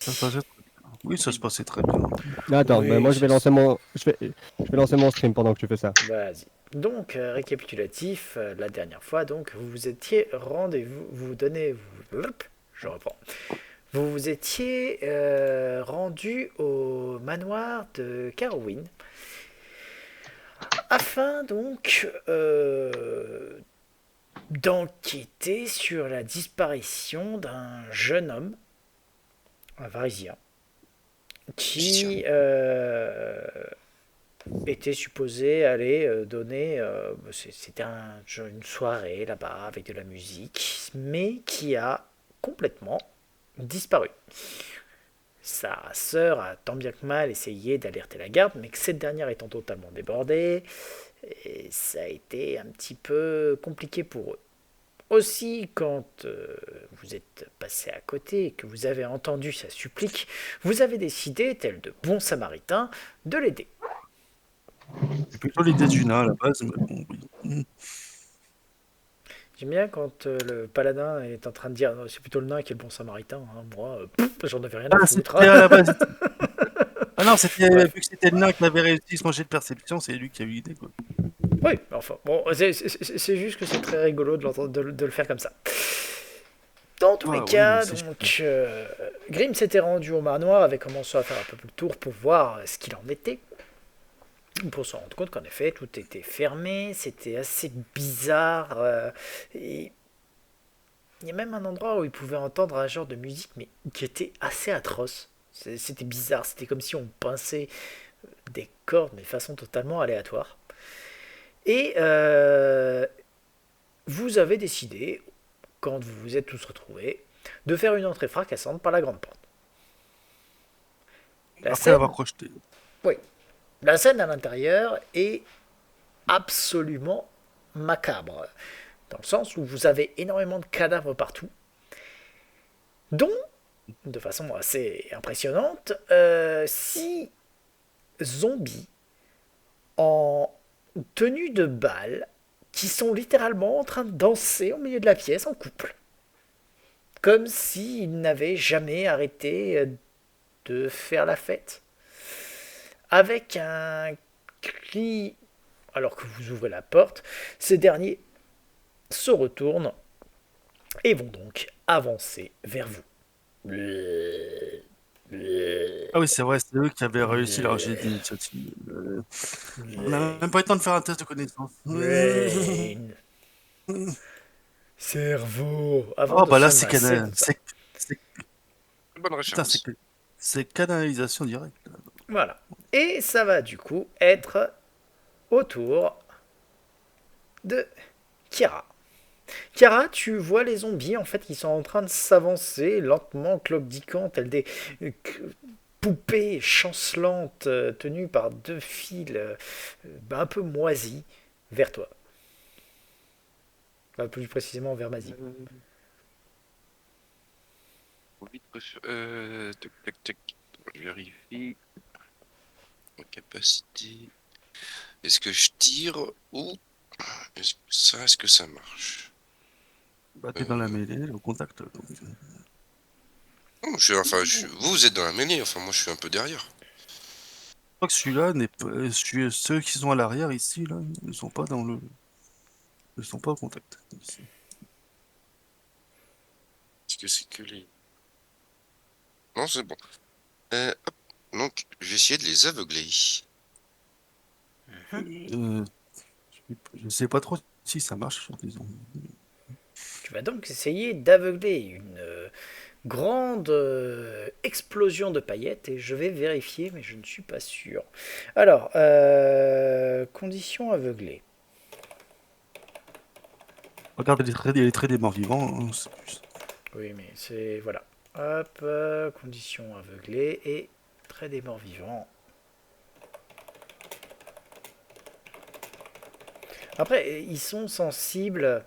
Ça se passait très bien. Oui, ça se passait très bien. Attends, ben Oui, moi c'est... je vais lancer mon stream pendant que tu fais ça. Vas-y. Donc, récapitulatif, la dernière fois, donc, vous vous étiez rendez-vous, vous donnez, hop, je reprends. Vous vous étiez rendu au manoir de Carowin afin donc d'enquêter sur la disparition d'un jeune homme, un Varisien, Musicien. qui était supposé aller donner. C'était une soirée là-bas avec de la musique, mais qui a complètement disparu. Sa sœur a tant bien que mal essayé d'alerter la garde, mais que cette dernière étant totalement débordée, et ça a été un petit peu compliqué pour eux. Aussi, quand vous êtes passé à côté et que vous avez entendu sa supplique, vous avez décidé, tel de bon samaritain, de l'aider. C'est plutôt l'idée du nain à la base, mais bon, oui. J'aime bien quand le paladin est en train de dire c'est plutôt le nain qui est le bon samaritain. Hein. Moi, j'en avais rien à Ah, foutre. c'était à la base. Ah non, Bref. vu que c'était le nain qui avait réussi son jet de perception, c'est lui qui a eu l'idée, quoi. Oui, enfin, bon, c'est juste que c'est très rigolo de le faire comme ça. Dans tous les Ah oui, cas, c'est donc, Grim s'était rendu au manoir, avait commencé à faire un peu le tour pour voir ce qu'il en était. Pour se rendre compte qu'en effet, tout était fermé, c'était assez bizarre. Et il y a même un endroit où il pouvait entendre un genre de musique, mais qui était assez atroce. C'était bizarre, c'était comme si on pinçait des cordes, mais de façon totalement aléatoire. Et vous avez décidé, quand vous vous êtes tous retrouvés, de faire une entrée fracassante par la grande porte. La après avoir scène, crocheté. oui, la scène à l'intérieur est absolument macabre, dans le sens où vous avez énormément de cadavres partout, dont, de façon assez impressionnante, 6 zombies en tenue de bal qui sont littéralement en train de danser au milieu de la pièce en couple. Comme s'ils n'avaient jamais arrêté de faire la fête. Avec un cri, alors que vous ouvrez la porte, ces derniers se retournent et vont donc avancer vers vous. Ah oui, c'est vrai, c'est eux qui avaient réussi leur jet d'initiative. On n'a même pas eu le temps de faire un test de connaissance. Brain, cerveau, avant Oh de bah là, s'embrasser comme ça. Bonne putain, référence. c'est canalisation directe. Voilà. Et ça va du coup être au tour de Kira. Kira, tu vois les zombies en fait qui sont en train de s'avancer lentement, clopdiquant, tels des poupées chancelantes tenues par 2 fils un peu moisis vers toi. Enfin, plus précisément vers Mazie. Vite, tac, tac, tac. Je vérifie. Ma capacité. Est-ce que je tire ou est-ce que ça marche? Bah, t'es dans la euh... mêlée, au contact. Donc, non, vous êtes dans la mêlée, enfin moi je suis un peu derrière. je crois que celui-là n'est pas. Ceux qui sont à l'arrière ici, là, ils sont pas dans le. Ils sont pas au contact. Ici. Est-ce que c'est que les... Non, c'est bon. Hop. Donc, je vais essayer de les aveugler. Euh, je sais pas trop si ça marche, disons. Tu vas donc essayer d'aveugler une grande explosion de paillettes et je vais vérifier mais je ne suis pas sûr. Alors, conditions aveuglées. Regarde les traits des morts vivants. Hein, c'est plus... Oui mais c'est... Voilà. Hop, conditions aveuglées et trait des morts vivants. Après, ils sont sensibles.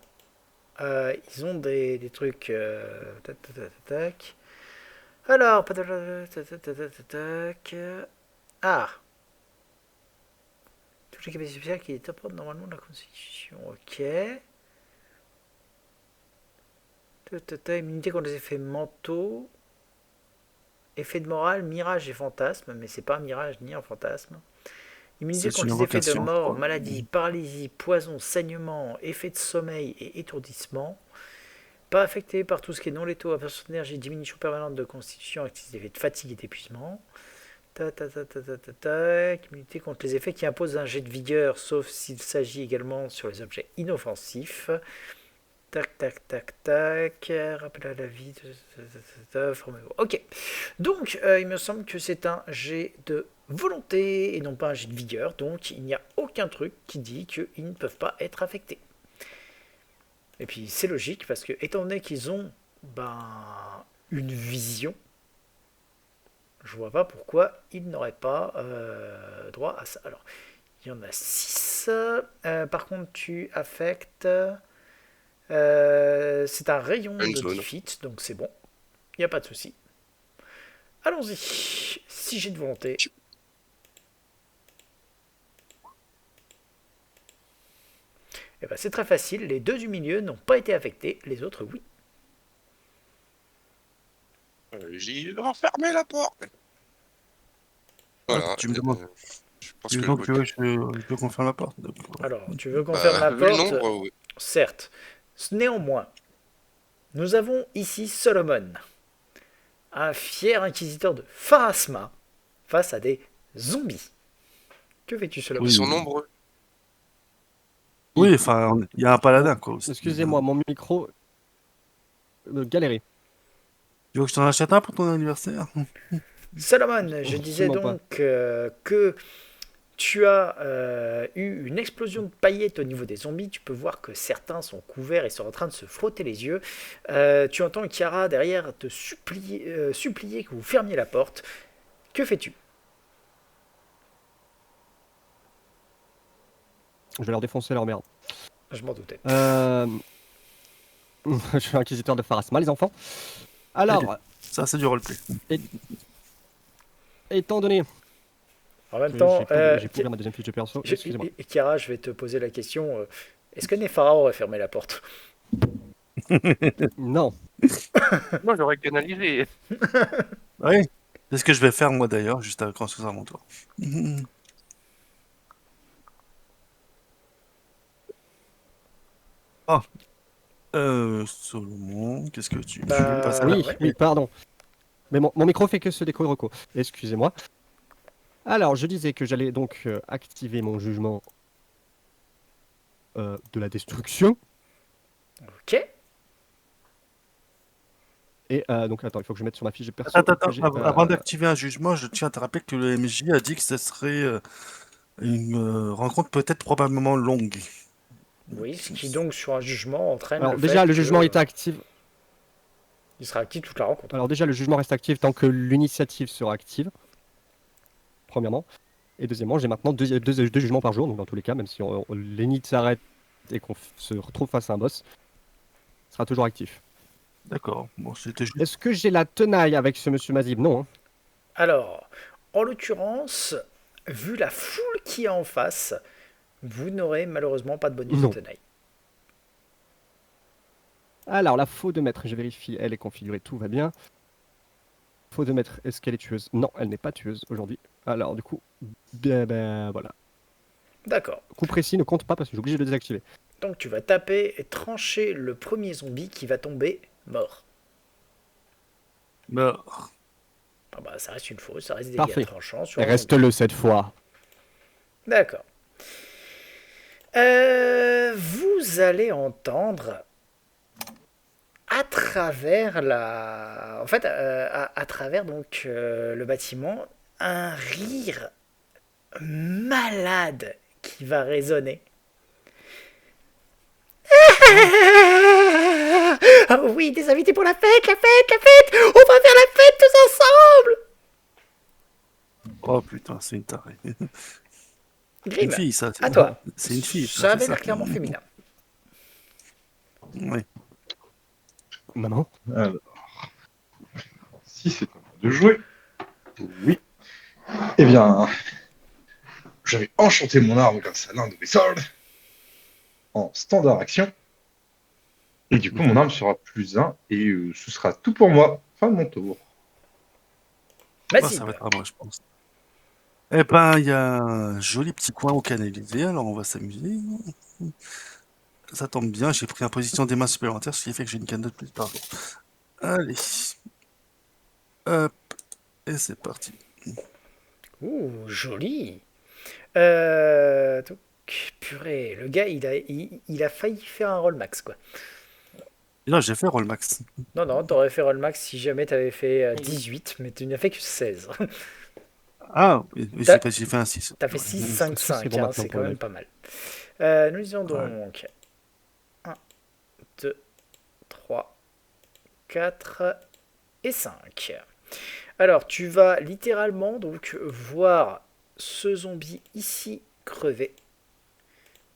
Ils ont des trucs. Tac, tac, tac, tac. Alors, ah, toutes les capacités spéciales qui apportent normalement de la constitution. Ok. Immunité contre les effets mentaux. effet de morale, mirage et fantasme, mais c'est pas un mirage ni un fantasme. Immunité C'est contre une les effets de invocation, je mort, crois. maladie, paralysie, poison, saignement, effet de sommeil et étourdissement. Pas affecté par tout ce qui est non létaux, absorption d'énergie, diminution permanente de constitution, activité d'effet de fatigue et d'épuisement. Immunité contre les effets qui imposent un jet de vigueur, sauf s'il s'agit également sur les objets inoffensifs. Tac, tac, tac, tac. Rappel à la vie. Ok. Donc, il me semble que c'est un jet de volonté et non pas un jet de vigueur. Donc, il n'y a aucun truc qui dit qu'ils ne peuvent pas être affectés. Et puis, c'est logique parce que, étant donné qu'ils ont une vision, je vois pas pourquoi ils n'auraient pas droit à ça. Alors, il y en a 6. Par contre, tu affectes. C'est un rayon Une de zone. defeat, donc c'est bon. Il n'y a pas de souci. Allons-y. 6 jets de volonté. Et ben, c'est très facile. Les 2 du milieu n'ont pas été affectés. Les autres, oui. J'ai refermé la porte. Voilà. Tu me demandes. Je pense que Donc, tu veux que je peux confirmer la porte. Donc, Alors, tu veux qu'on ferme la vu le porte? nombre, oui. Certes. Néanmoins, nous avons ici Solomon, un fier inquisiteur de Pharasma, face à des zombies. Que fais-tu, Solomon? Ils sont nombreux. Oui, enfin, il y a un paladin, quoi. Aussi. Excusez-moi, mon micro galérait. Tu veux que je t'en achète un pour ton anniversaire? Solomon, je disais Absolument donc que tu as eu une explosion de paillettes au niveau des zombies. Tu peux voir que certains sont couverts et sont en train de se frotter les yeux. Tu entends Kiara derrière te supplier que vous fermiez la porte. Que fais-tu? Je vais leur défoncer leur merde. Je m'en doutais. Je suis inquisiteur de Pharasma, les enfants. Alors, Ça, c'est du roleplay. étant donné... En même temps, J'ai pu ouvrir ma deuxième fiche de perso. Excusez-moi. Kiara, je vais te poser la question. Est-ce que Nephara aurait fermé la porte? Non. Moi, j'aurais canalisé. Oui, c'est ce que je vais faire, moi, d'ailleurs, juste quand ce sera mon tour. Ah. Solomon, qu'est-ce que tu veux passer à la... Oui, ouais. oui, pardon. Mais mon micro fait que ce déco reco. Excusez-moi. Alors, je disais que j'allais donc activer mon jugement de la destruction. Ok. Et donc, attends, il faut que je mette sur ma fiche de perso. Attends, que j'ai, avant d'activer un jugement, je tiens à te rappeler que le MJ a dit que ce serait une rencontre peut-être probablement longue. Oui, ce qui donc sur un jugement entraîne Alors, le déjà, fait le que, jugement est actif. il sera actif toute la rencontre. Alors, déjà, le jugement reste actif tant que l'initiative sera active. Premièrement. Et deuxièmement, j'ai maintenant deux jugements par jour. Donc, dans tous les cas, même si l'init s'arrête et qu'on se retrouve face à un boss, sera toujours actif. D'accord, bon, c'était juste... Est-ce que j'ai la tenaille avec ce monsieur Mazib? Non. Hein. Alors, en l'occurrence, vu la foule qui est en face, vous n'aurez malheureusement pas de bonus Non. de tenaille. Alors, la faux de maître, je vérifie, elle est configurée, tout va bien. Faux de maître, est-ce qu'elle est tueuse? Non, elle n'est pas tueuse aujourd'hui. Alors, du coup, ben voilà. D'accord. Coup précis ne compte pas parce que j'ai obligé de le désactiver. Donc tu vas taper et trancher le premier zombie qui va tomber mort. Bah, Ah bah, ça reste une fausse, ça reste des Parfait. dégâts tranchants sur un Reste-le cette fois. zombie. D'accord. Vous allez entendre à travers à travers donc le bâtiment un rire malade qui va résonner. Ah oui, des invités pour la fête, la fête, la fête. On va faire la fête tous ensemble. oh putain, c'est une tarée. Grim, Une fille, ça. à toi. C'est une fille. Ça avait c'est l'air clairement féminin. Oui. Maman. Alors, si c'est à moi de jouer, oui. Eh bien, je vais enchanter mon arme grâce à l'un de mes sorts en standard action. Et du coup, mon arme sera +1 et ce sera tout pour moi. Fin de mon tour. Mazib. ça va être à moi, je pense. Eh ben, il y a un joli petit coin au canalisé, alors on va s'amuser. Ça tombe bien, j'ai pris en position des mains supplémentaires, ce qui fait que j'ai une canne de plus par jour. Allez. Hop, et c'est parti. Ouh, joli. Donc, purée, le gars, il a failli faire un roll max, quoi. Et là, j'ai fait roll max. Non, non, t'aurais fait roll max si jamais t'avais fait 18, mais tu n'as fait que 16. Ah, oui, oui, T'as j'ai fait un 6. t'as fait 6, De toute 5, façon, c'est 5, bon hein, maintenant c'est pour quand le même live. pas mal. Nous disons donc 1, 2, 3, 4 et 5. Alors, tu vas littéralement donc voir ce zombie ici crever.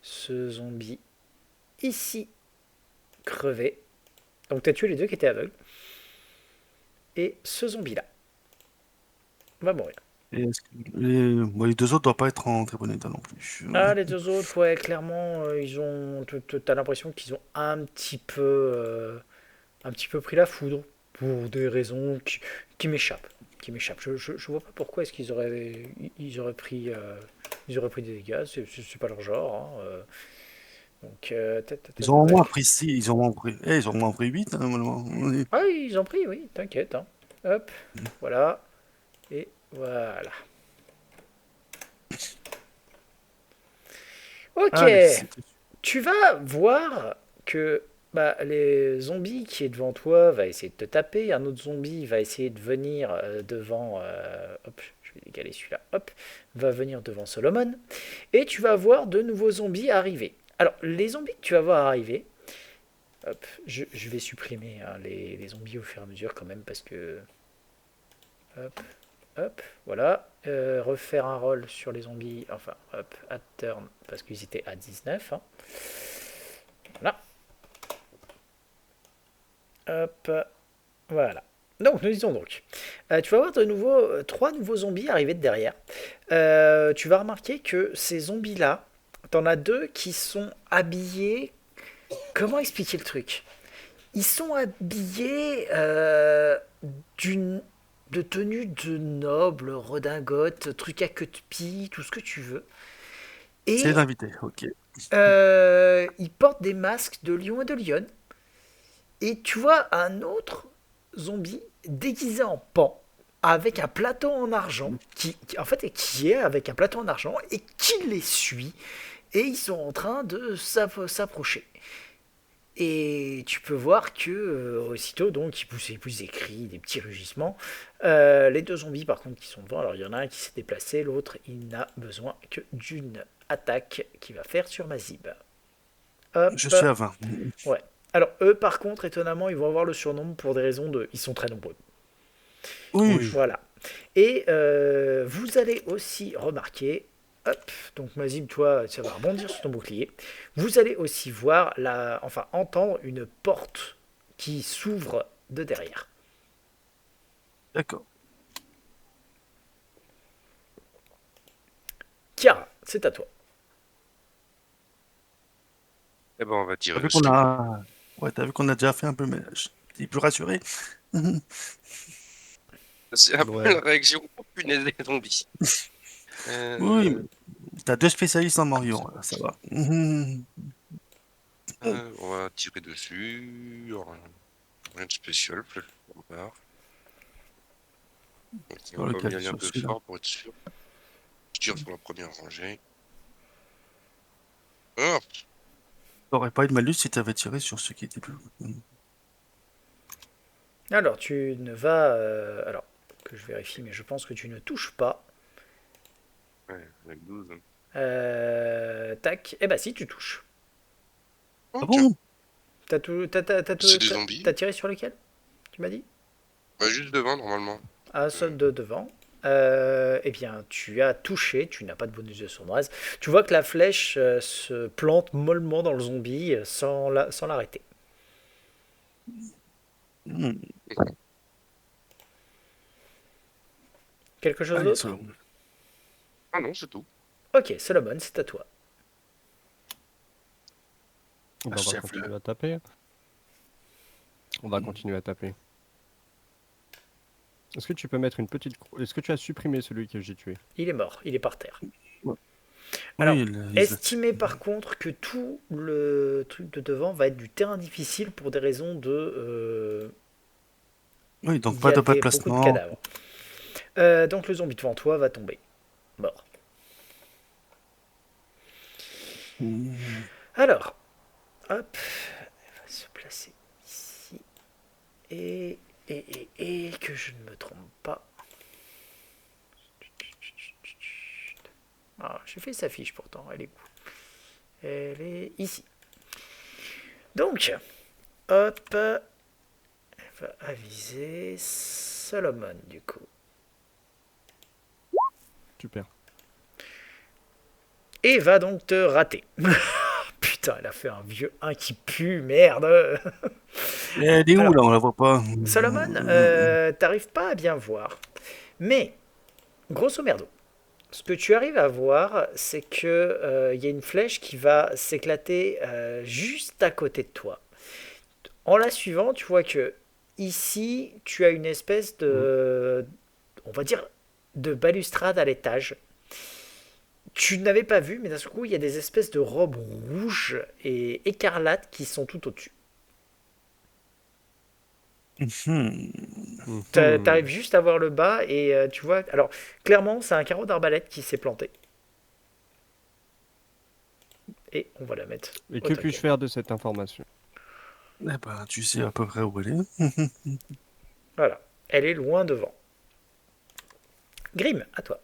Ce zombie ici crever. Donc, tu as tué les deux qui étaient aveugles. Et ce zombie-là va mourir. Et les deux autres doivent pas être en très bon état non plus. Ah, les deux autres, ouais, clairement, ils ont. T'as l'impression qu'ils ont un petit peu pris la foudre pour des raisons qui m'échappent. Qui m'échappent. Je vois pas pourquoi est-ce ils auraient pris des dégâts. C'est pas leur genre. Hein, donc, Ils ont au moins pris 6, ils ont au moins pris, ils ont au moins pris 8, hein, normalement. Oui. Ah, ils ont pris, oui, t'inquiète. Hein. Hop, voilà. Et voilà. Ok. Allez, c'était Tu vas voir que les zombies qui est devant toi va essayer de te taper, un autre zombie va essayer de venir devant, hop, je vais décaler celui-là, hop, va venir devant Solomon, et tu vas voir de nouveaux zombies arriver. Alors, les zombies que tu vas voir arriver, hop, je vais supprimer hein, les zombies au fur et à mesure quand même, parce que, hop, hop, voilà, refaire un roll sur les zombies, enfin, hop, at turn, parce qu'ils étaient à 19, hein. Voilà. Hop. Voilà. Donc, nous disons donc. Tu vas voir de nouveau 3 nouveaux zombies arriver de derrière. Tu vas remarquer que ces zombies-là, t'en as 2 qui sont habillés. Comment expliquer le truc? Ils sont habillés d'une de tenue de noble, redingote, truc à queue de pie, tout ce que tu veux. c'est Et l'invité, ok. ils portent des masques de lion et de lionne. Et tu vois un autre zombie déguisé en pan avec un plateau en argent en fait qui est avec un plateau en argent et qui les suit et ils sont en train de s'approcher. Et tu peux voir que aussitôt donc ils poussent des cris, des petits rugissements. Les deux zombies par contre qui sont devant, alors il y en a un qui s'est déplacé, l'autre il n'a besoin que d'une attaque qu'il va faire sur Mazib. Hop. Je suis à 20. Ouais. Alors eux par contre étonnamment ils vont avoir le surnombre pour des raisons de... Ils sont très nombreux. Oui, Voilà. Et vous allez aussi remarquer, hop, donc Mazib, toi, ça va rebondir sur ton bouclier. Vous allez aussi voir, enfin entendre une porte qui s'ouvre de derrière. d'accord. Chiara, c'est à toi. Eh ben, on va T'as tirer vu le qu'on slip. a... Ouais, t'as vu qu'on a déjà fait un peu le ménage. T'es plus rassuré? C'est après Ouais. la réaction. Oh, punaise, les zombies. Oui, Euh, t'as 2 spécialistes en Marion, là, ça va. on va tirer dessus. Rien de spécial, peut-être qu'on part. Ok, Dans on le va cas y aller un sur peu celui-là. fort pour être sûr. Je tire sur la première rangée. Oh, T'aurais pas eu de malus si t'avais tiré sur ceux qui étaient plus... Alors tu ne vas... alors que je vérifie, mais je pense que tu ne touches pas. ouais, avec 12. Tac. Eh ben si, tu touches. Ah Ok, bon? c'est des zombies. T'as tiré sur lequel? Tu m'as dit? Bah, juste devant, normalement. À celle de devant. Eh bien, tu as touché, tu n'as pas de bonus de sournoise. Tu vois que la flèche se plante mollement dans le zombie sans l'arrêter. Hmm. Quelque chose Allez, d'autre? Solomon. Ah non, c'est tout. Ok, Solomon, c'est à toi. On va chef, continuer là. à taper. On va continuer à taper. Est-ce que tu peux mettre une petite... Est-ce que tu as supprimé celui que j'ai tué? Il est mort, il est par terre. Alors, Oui, estimez par contre que tout le truc de devant va être du terrain difficile pour des raisons de... oui, donc il pas y a de beaucoup de placement. cadavres. Donc le zombie devant toi va tomber. Mort. Alors, hop, elle va se placer ici. Et que je ne me trompe pas. Ah, j'ai fait sa fiche pourtant, elle est où? Elle est ici. Donc, hop, elle va aviser Solomon du coup. Super. Et va donc te rater. Putain, elle a fait un vieux 1 qui pue, merde. Elle est où Alors, là? On la voit pas. Solomon, t'arrives pas à bien voir. Mais, grosso merdo, ce que tu arrives à voir, c'est que y a une flèche qui va s'éclater juste à côté de toi. En la suivant, tu vois que ici, tu as une espèce de, on va dire, de balustrade à l'étage. Tu n'avais pas vu, mais d'un seul coup, il y a des espèces de robes rouges et écarlates qui sont tout au-dessus. T'arrives juste à voir le bas et tu vois. Alors, clairement, c'est un carreau d'arbalète qui s'est planté. Et on va la mettre. Et au que taquet. puis-je faire de cette information? Eh ben, tu sais à peu près où elle est. Voilà. Elle est loin devant. Grim, à toi.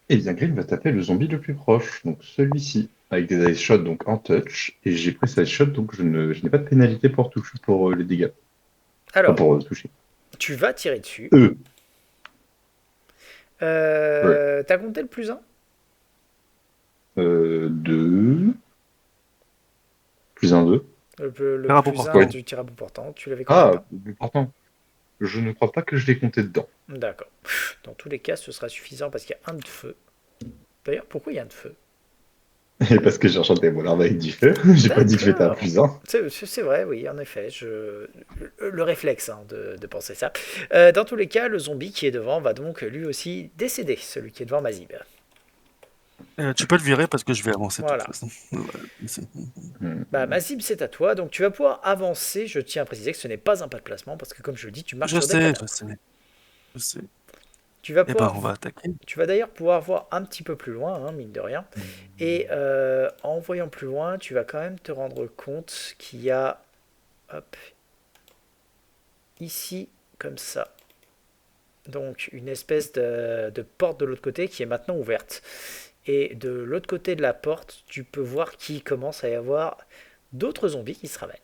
Et bien, Grim va taper le zombie le plus proche, donc celui-ci, avec des ice shots donc en touch. Et j'ai pris ce ice shot, donc je n'ai pas de pénalité pour toucher pour les dégâts. Enfin, Alors, pour toucher. tu vas tirer dessus. T'as compté le plus 1? 2. Plus un 2. Le Tir à bout plus portant. 1 du tir à bout portant. Tu l'avais compté Ah, pas? pourtant, je ne crois pas que je l'ai compté dedans. D'accord. Dans tous les cas, ce sera suffisant parce qu'il y a un de feu. D'ailleurs, pourquoi il y a un de feu? Et parce que j'ai enchanté mon arme avec du feu, j'ai pas dit que j'étais à D'accord. plus 1. C'est vrai, oui, en effet. Le réflexe de penser ça. Dans tous les cas, le zombie qui est devant va donc lui aussi décéder, celui qui est devant Mazib. Tu peux le virer parce que je vais avancer Voilà. de toute façon. Voilà, ici. Bah, Mazib, c'est à toi, donc tu vas pouvoir avancer. Je tiens à préciser que ce n'est pas un pas de placement parce que, comme je le dis, tu marches Je sur des sais, cadavres. je sais. Je sais. Tu vas Eh ben, pouvoir on va attaquer. Tu vas d'ailleurs pouvoir voir un petit peu plus loin, hein, mine de rien. Et en voyant plus loin, tu vas quand même te rendre compte qu'il y a, hop, ici, comme ça, donc une espèce de porte de l'autre côté qui est maintenant ouverte. Et de l'autre côté de la porte, tu peux voir qu'il commence à y avoir d'autres zombies qui se ramènent.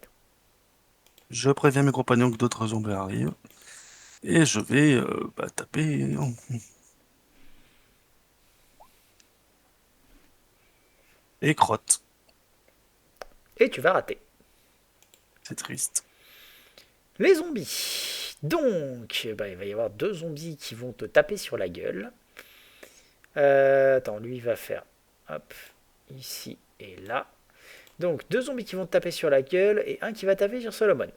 Je préviens mes compagnons que d'autres zombies arrivent. Et je vais taper. Et crotte. Et tu vas rater. C'est triste. Les zombies. Donc, il va y avoir 2 zombies qui vont te taper sur la gueule. Attends, lui il va faire hop, ici et là. Donc 2 zombies qui vont te taper sur la gueule et un qui va taper sur Solomon.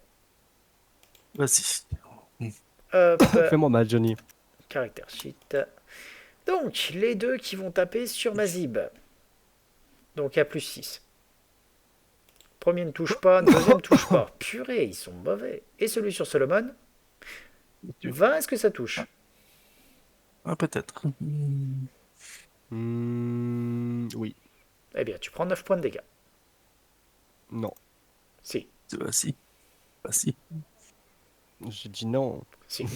Vas-y. Hop, Fais-moi mal, Johnny. caractère sheet. Donc les 2 qui vont taper sur Mazib. Donc à plus 6. Premier ne touche pas, le deuxième ne touche pas. Purée, ils sont mauvais. Et celui sur Solomon 20, est-ce que ça touche? Ah, peut-être. Oui. Eh bien, tu prends 9 points de dégâts. Non. Si, Si. Si. J'ai dit non. si.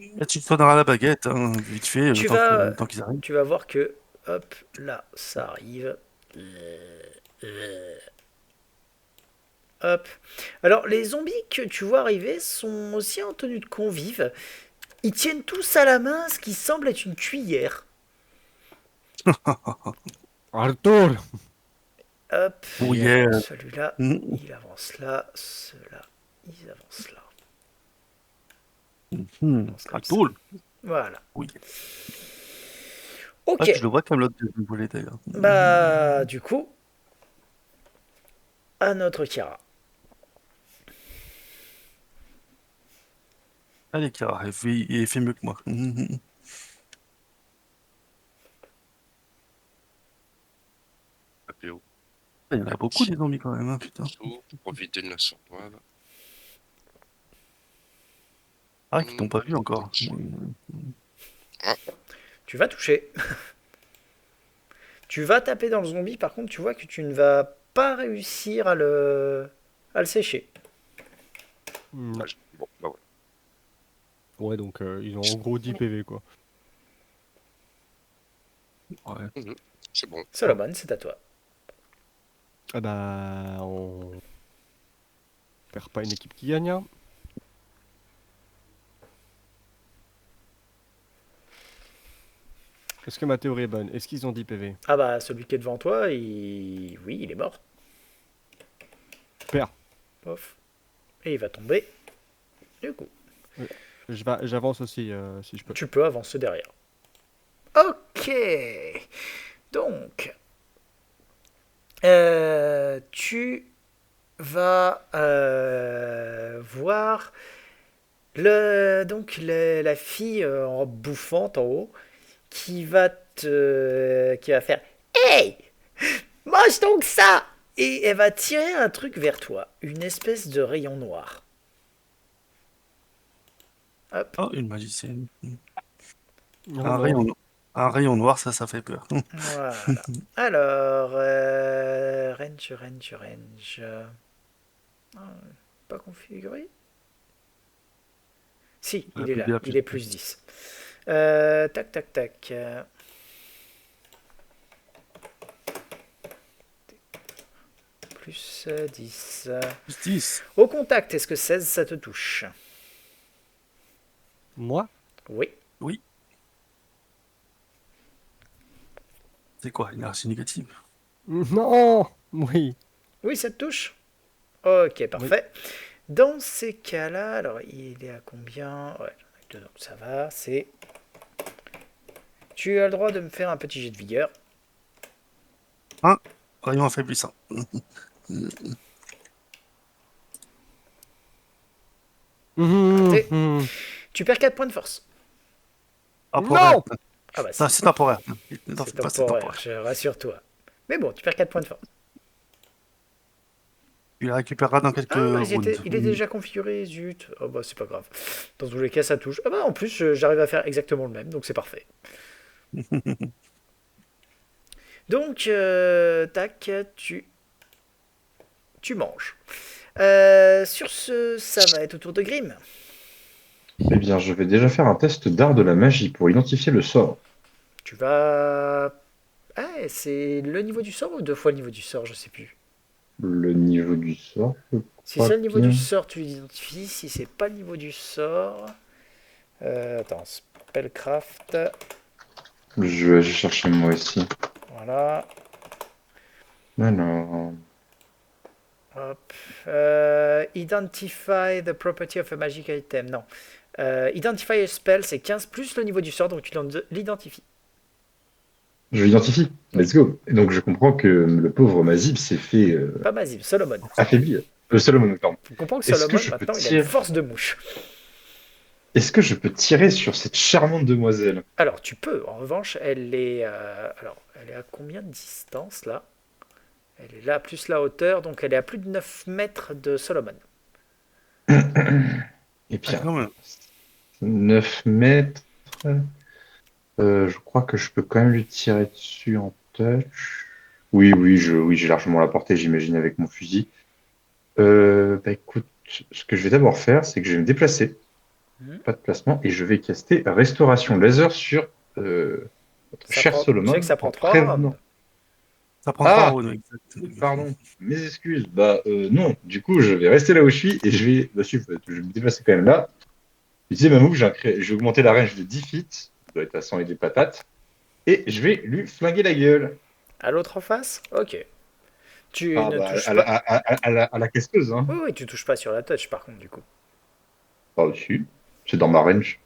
Et tu te donneras la baguette, hein, vite fait, Tu le temps qu'ils arrivent. Tu vas voir que, hop, là, ça arrive. Hop. Alors, les zombies que tu vois arriver sont aussi en tenue de convive. Ils tiennent tous à la main ce qui semble être une cuillère. Arthur! Hop. Brouillère. Celui-là, Mm. il avance là. Ceux-là, ils avancent là. Ah, cool. Voilà. Oui. Ok. Ah, tu le vois comme l'autre de voler d'ailleurs. Du coup, à notre Kira. Allez, Kara, il fait mieux que moi. APO. Il y en a beaucoup des zombies quand même, hein, putain. Profiter de la sorte. Voilà. Ah, qui t'ont pas vu encore. Tu vas toucher. Tu vas taper dans le zombie, par contre, tu vois que tu ne vas pas réussir à le sécher. Non. Bon, bah ouais. Ouais, donc ils ont en gros 10 PV quoi. Ouais. C'est bon. Solomon, c'est à toi. Ah bah, on perd pas une équipe qui gagne. Hein. Est-ce que ma théorie est bonne? Est-ce qu'ils ont 10 PV? Ah bah, celui qui est devant toi, oui, il est mort. Perd. Pof. Et il va tomber. Du coup, J'avance aussi si je peux. tu peux avancer derrière. Ok. Donc, tu vas voir la fille en bouffante en haut qui va faire Hey, mange donc ça. Et elle va tirer un truc vers toi, une espèce de rayon noir. Hop, Oh, une magicienne. Non, Un non. rayon, un rayon noir, ça fait peur. voilà. Alors, range. Pas configuré. Si, il est là, il est plus 10. Tac. Plus 10. Plus 10. Au contact, est-ce que 16 ça te touche? Moi? Oui. Oui. C'est quoi, énergie négative? Non! Oui. Oui, ça te touche? Ok, parfait. Dans ces cas-là, alors il est à combien? Ouais, j'en ai 2, donc ça va, c'est... Tu as le droit de me faire un petit jet de vigueur. Un rayon affaiblissant. Raté. Mhm. Tu perds 4 points de force. Temporaire. Non! Ah bah si, Ça, c'est temporaire. Non, c'est pas, c'est temporaire, temporaire. je rassure-toi. Mais bon, tu perds 4 points de force. Tu la récupéreras dans quelques Ah, rounds. il est déjà configuré, zut. Oh bah c'est pas grave. Dans tous les cas, ça touche. Ah bah en plus, j'arrive à faire exactement le même, donc c'est parfait. Donc, tac, tu manges. Sur ce, ça va être au tour de Grim. Eh bien, je vais déjà faire un test d'art de la magie pour identifier le sort. Tu vas... Ah, c'est le niveau du sort ou 2 fois le niveau du sort, je sais plus. Le niveau du sort, je Si crois c'est le niveau bien. du sort, tu l'identifies. Si c'est pas le niveau du sort... attends, Spellcraft. Je vais chercher moi aussi. Voilà. Alors, Hop. Identify the property of a magic item. Non. Identify a spell, c'est 15 plus le niveau du sort, donc tu l'identifies. je l'identifie. Let's go. Et donc, je comprends que le pauvre Mazib s'est fait Pas Mazib, Solomon. affaiblir. Solomon, pardon. On comprend que Est-ce que Solomon, je peux maintenant, il a tirer une force de mouche. Est-ce que je peux tirer sur cette charmante demoiselle? Alors, tu peux. En revanche, elle est... elle est à combien de distance, là? Elle est là, plus la hauteur, donc elle est à plus de 9 mètres de Solomon. Et Ah, bien, quand même. 9 mètres. Je crois que je peux quand même lui tirer dessus en touch. Oui, j'ai largement la portée, j'imagine, avec mon fusil. Bah écoute, ce que je vais d'abord faire, c'est que je vais me déplacer. Pas de placement, et je vais caster Restauration Laser sur cher Solomon. Tu sais que ça prend en 3 prévenant- rounds. Ça prend 3 Ah rounds, exact. Pardon, mes excuses. Bah non, du coup, je vais rester là où je suis et je vais je vais me déplacer quand même là. Tu sais, ma move, j'ai augmenté la range de 10 feet, ça doit être à 100 et des patates, et je vais lui flinguer la gueule. À l'autre en face? Ok. Tu Ah, ne bah, touches à, pas. à la casteuse, hein. Oui, tu touches pas sur la touch, par contre, du coup. Pas au-dessus. C'est dans ma range.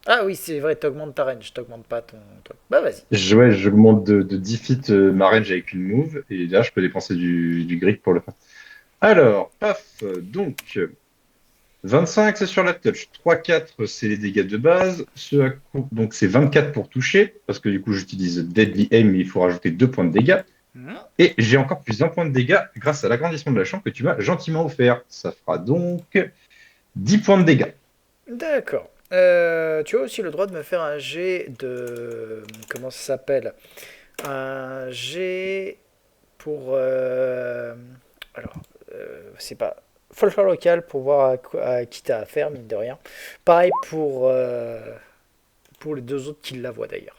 Ah oui, c'est vrai, t'augmentes ta range, t'augmentes pas ton truc. Bah vas-y. Ouais, j'augmente de 10 feet ma range avec une move, et là, je peux dépenser du grid pour le faire. Alors, paf, donc, 25, c'est sur la touch. 3-4, c'est les dégâts de base. Donc, c'est 24 pour toucher, parce que du coup, j'utilise Deadly Aim, mais il faut rajouter 2 points de dégâts. Et j'ai encore plus d'un point de dégâts grâce à l'agrandissement de la chambre que tu m'as gentiment offert. Ça fera donc 10 points de dégâts. D'accord. Tu as aussi le droit de me faire un jet de... Comment ça s'appelle? Un jet pour... alors, c'est pas... Folklore local pour voir à qui t'as affaire, mine de rien. Pareil pour les deux autres qui la voient d'ailleurs.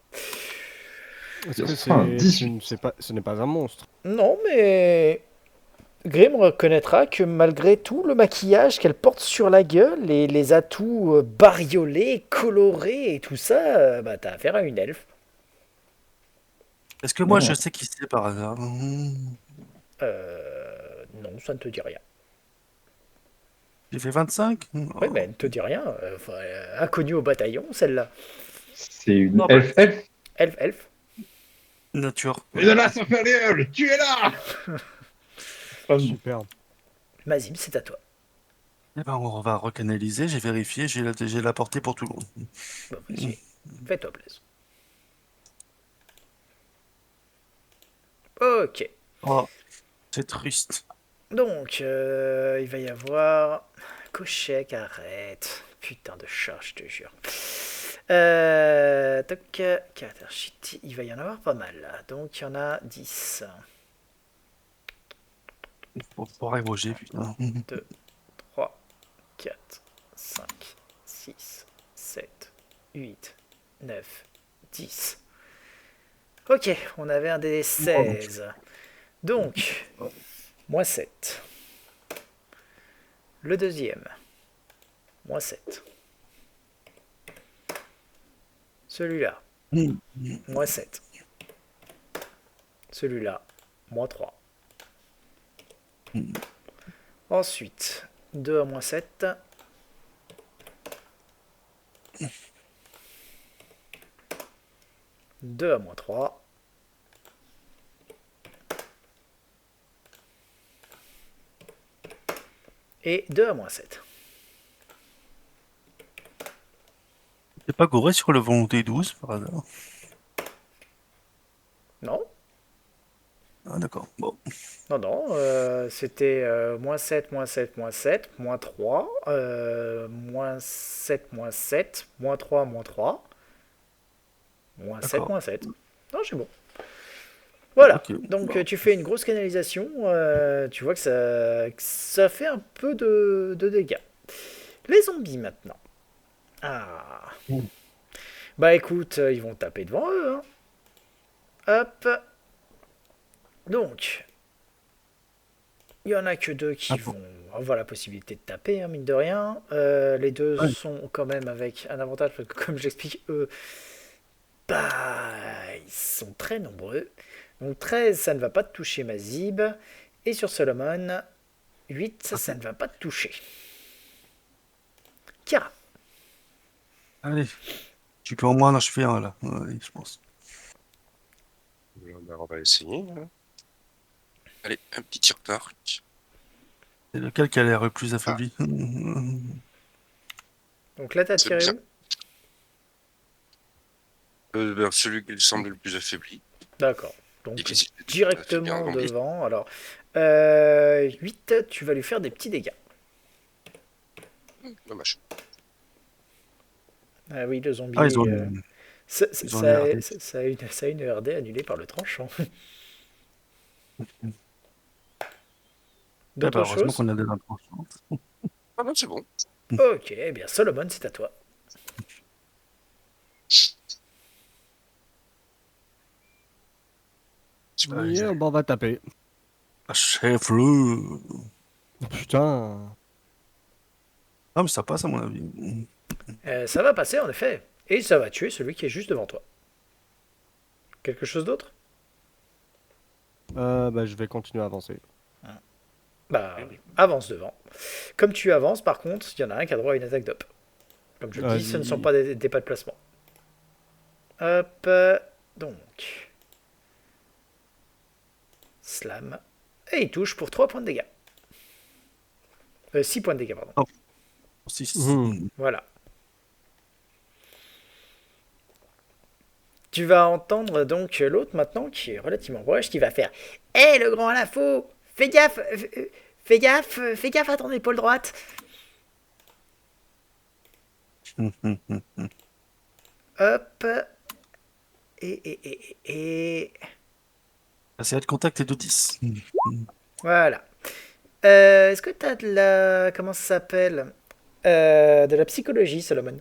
Est-ce que sera un 18. ce n'est pas un monstre? Non, mais Grim reconnaîtra que malgré tout le maquillage qu'elle porte sur la gueule et les atouts bariolés, colorés et tout ça, bah t'as affaire à une elfe. Est-ce que moi, Non. je sais qui c'est par hasard? Non, ça ne te dit rien. J'ai fait 25? Oui, mais elle ne te dit rien. Enfin, inconnue au bataillon, celle-là. C'est une Non, bah, elfe. Elfe. Nature. Mais de là, infernale, tu es là. Super. Mazim, c'est à toi. Eh ben, on va recanaliser, j'ai vérifié, j'ai la portée pour tout le monde. Bon, vas-y, fais-toi plaisir. Ok. Oh, c'est triste. Donc, il va y avoir... Kochek, arrête. Putain de chat, je te jure. Toc, caractère shit, il va y en avoir pas mal là. Donc, il y en a 10. Pour Roger, putain. 2, 3, 4, 5, 6, 7, 8, 9, 10. Ok, on avait un des 16. Donc, moins 7. Le deuxième, moins 7. Celui-là, moins 7. Celui-là, moins 3. Ensuite, 2 à moins 7. Deux à moins 3. Et 2 à moins 7. T'es pas goré sur le volonté 12 par hasard? Non, Ah, d'accord. Bon. non, c'était moins 7, moins 7, moins 7, moins 3, moins 7, moins 7, moins 3, moins 3, moins 7, D'accord. moins 7. Non, c'est bon. Voilà, Ok. donc Bon. tu fais une grosse canalisation, tu vois que ça fait un peu de dégâts. Les zombies maintenant. Ah. Bah écoute, ils vont taper devant eux. Hein. Hop. Donc, il y en a que deux qui vont avoir la possibilité de taper, hein, mine de rien. Les deux sont quand même avec un avantage, parce que comme j'explique, eux, bah, ils sont très nombreux. Donc 13, ça ne va pas te toucher, Mazib. Et sur Solomon, 8, ça ne va pas te toucher. Kira. Allez. Tu peux au moins en achever un, là. Oui, je pense. On va essayer. Hein. Allez, un petit tir d'arc. C'est lequel qui a l'air le plus affaibli? Donc là, t'as C'est tiré bien. où? Celui qui semble le plus affaibli. D'accord. Donc Difficile de directement affaiblir un zombie. devant. Alors, 8, tu vas lui faire des petits dégâts. Dommage. Ah oui, le zombie. Ah, ils ont ça, ils ont une RD. ça a une RD annulée par le tranchant. Eh D'autres ben, heureusement choses? qu'on a des intentions. Ah non, c'est bon. Ok, eh bien Solomon, c'est à toi. C'est bon. Ouais, Yeah, bah, on va taper. Achève-le. Oh, putain. Ah, mais ça passe à mon avis. Ça va passer en effet. Et ça va tuer celui qui est juste devant toi. Quelque chose d'autre? Bah, je vais continuer à avancer. Bah, avance devant. Comme tu avances, par contre, il y en a un qui a droit à une attaque d'up. Comme je le dis, ce ne sont pas des pas de placement. Hop, donc. Slam. Et il touche pour 3 points de dégâts. 6 points de dégâts, pardon. Oh. 6. Mhm. Voilà. Tu vas entendre donc l'autre maintenant, qui est relativement proche, qui va faire hé, le grand Lafaux, fais gaffe, fais gaffe à ton épaule droite. Hop. Et. La série de contact est de 10. Voilà. Est-ce que t'as de la. Comment ça s'appelle de la psychologie, Solomon?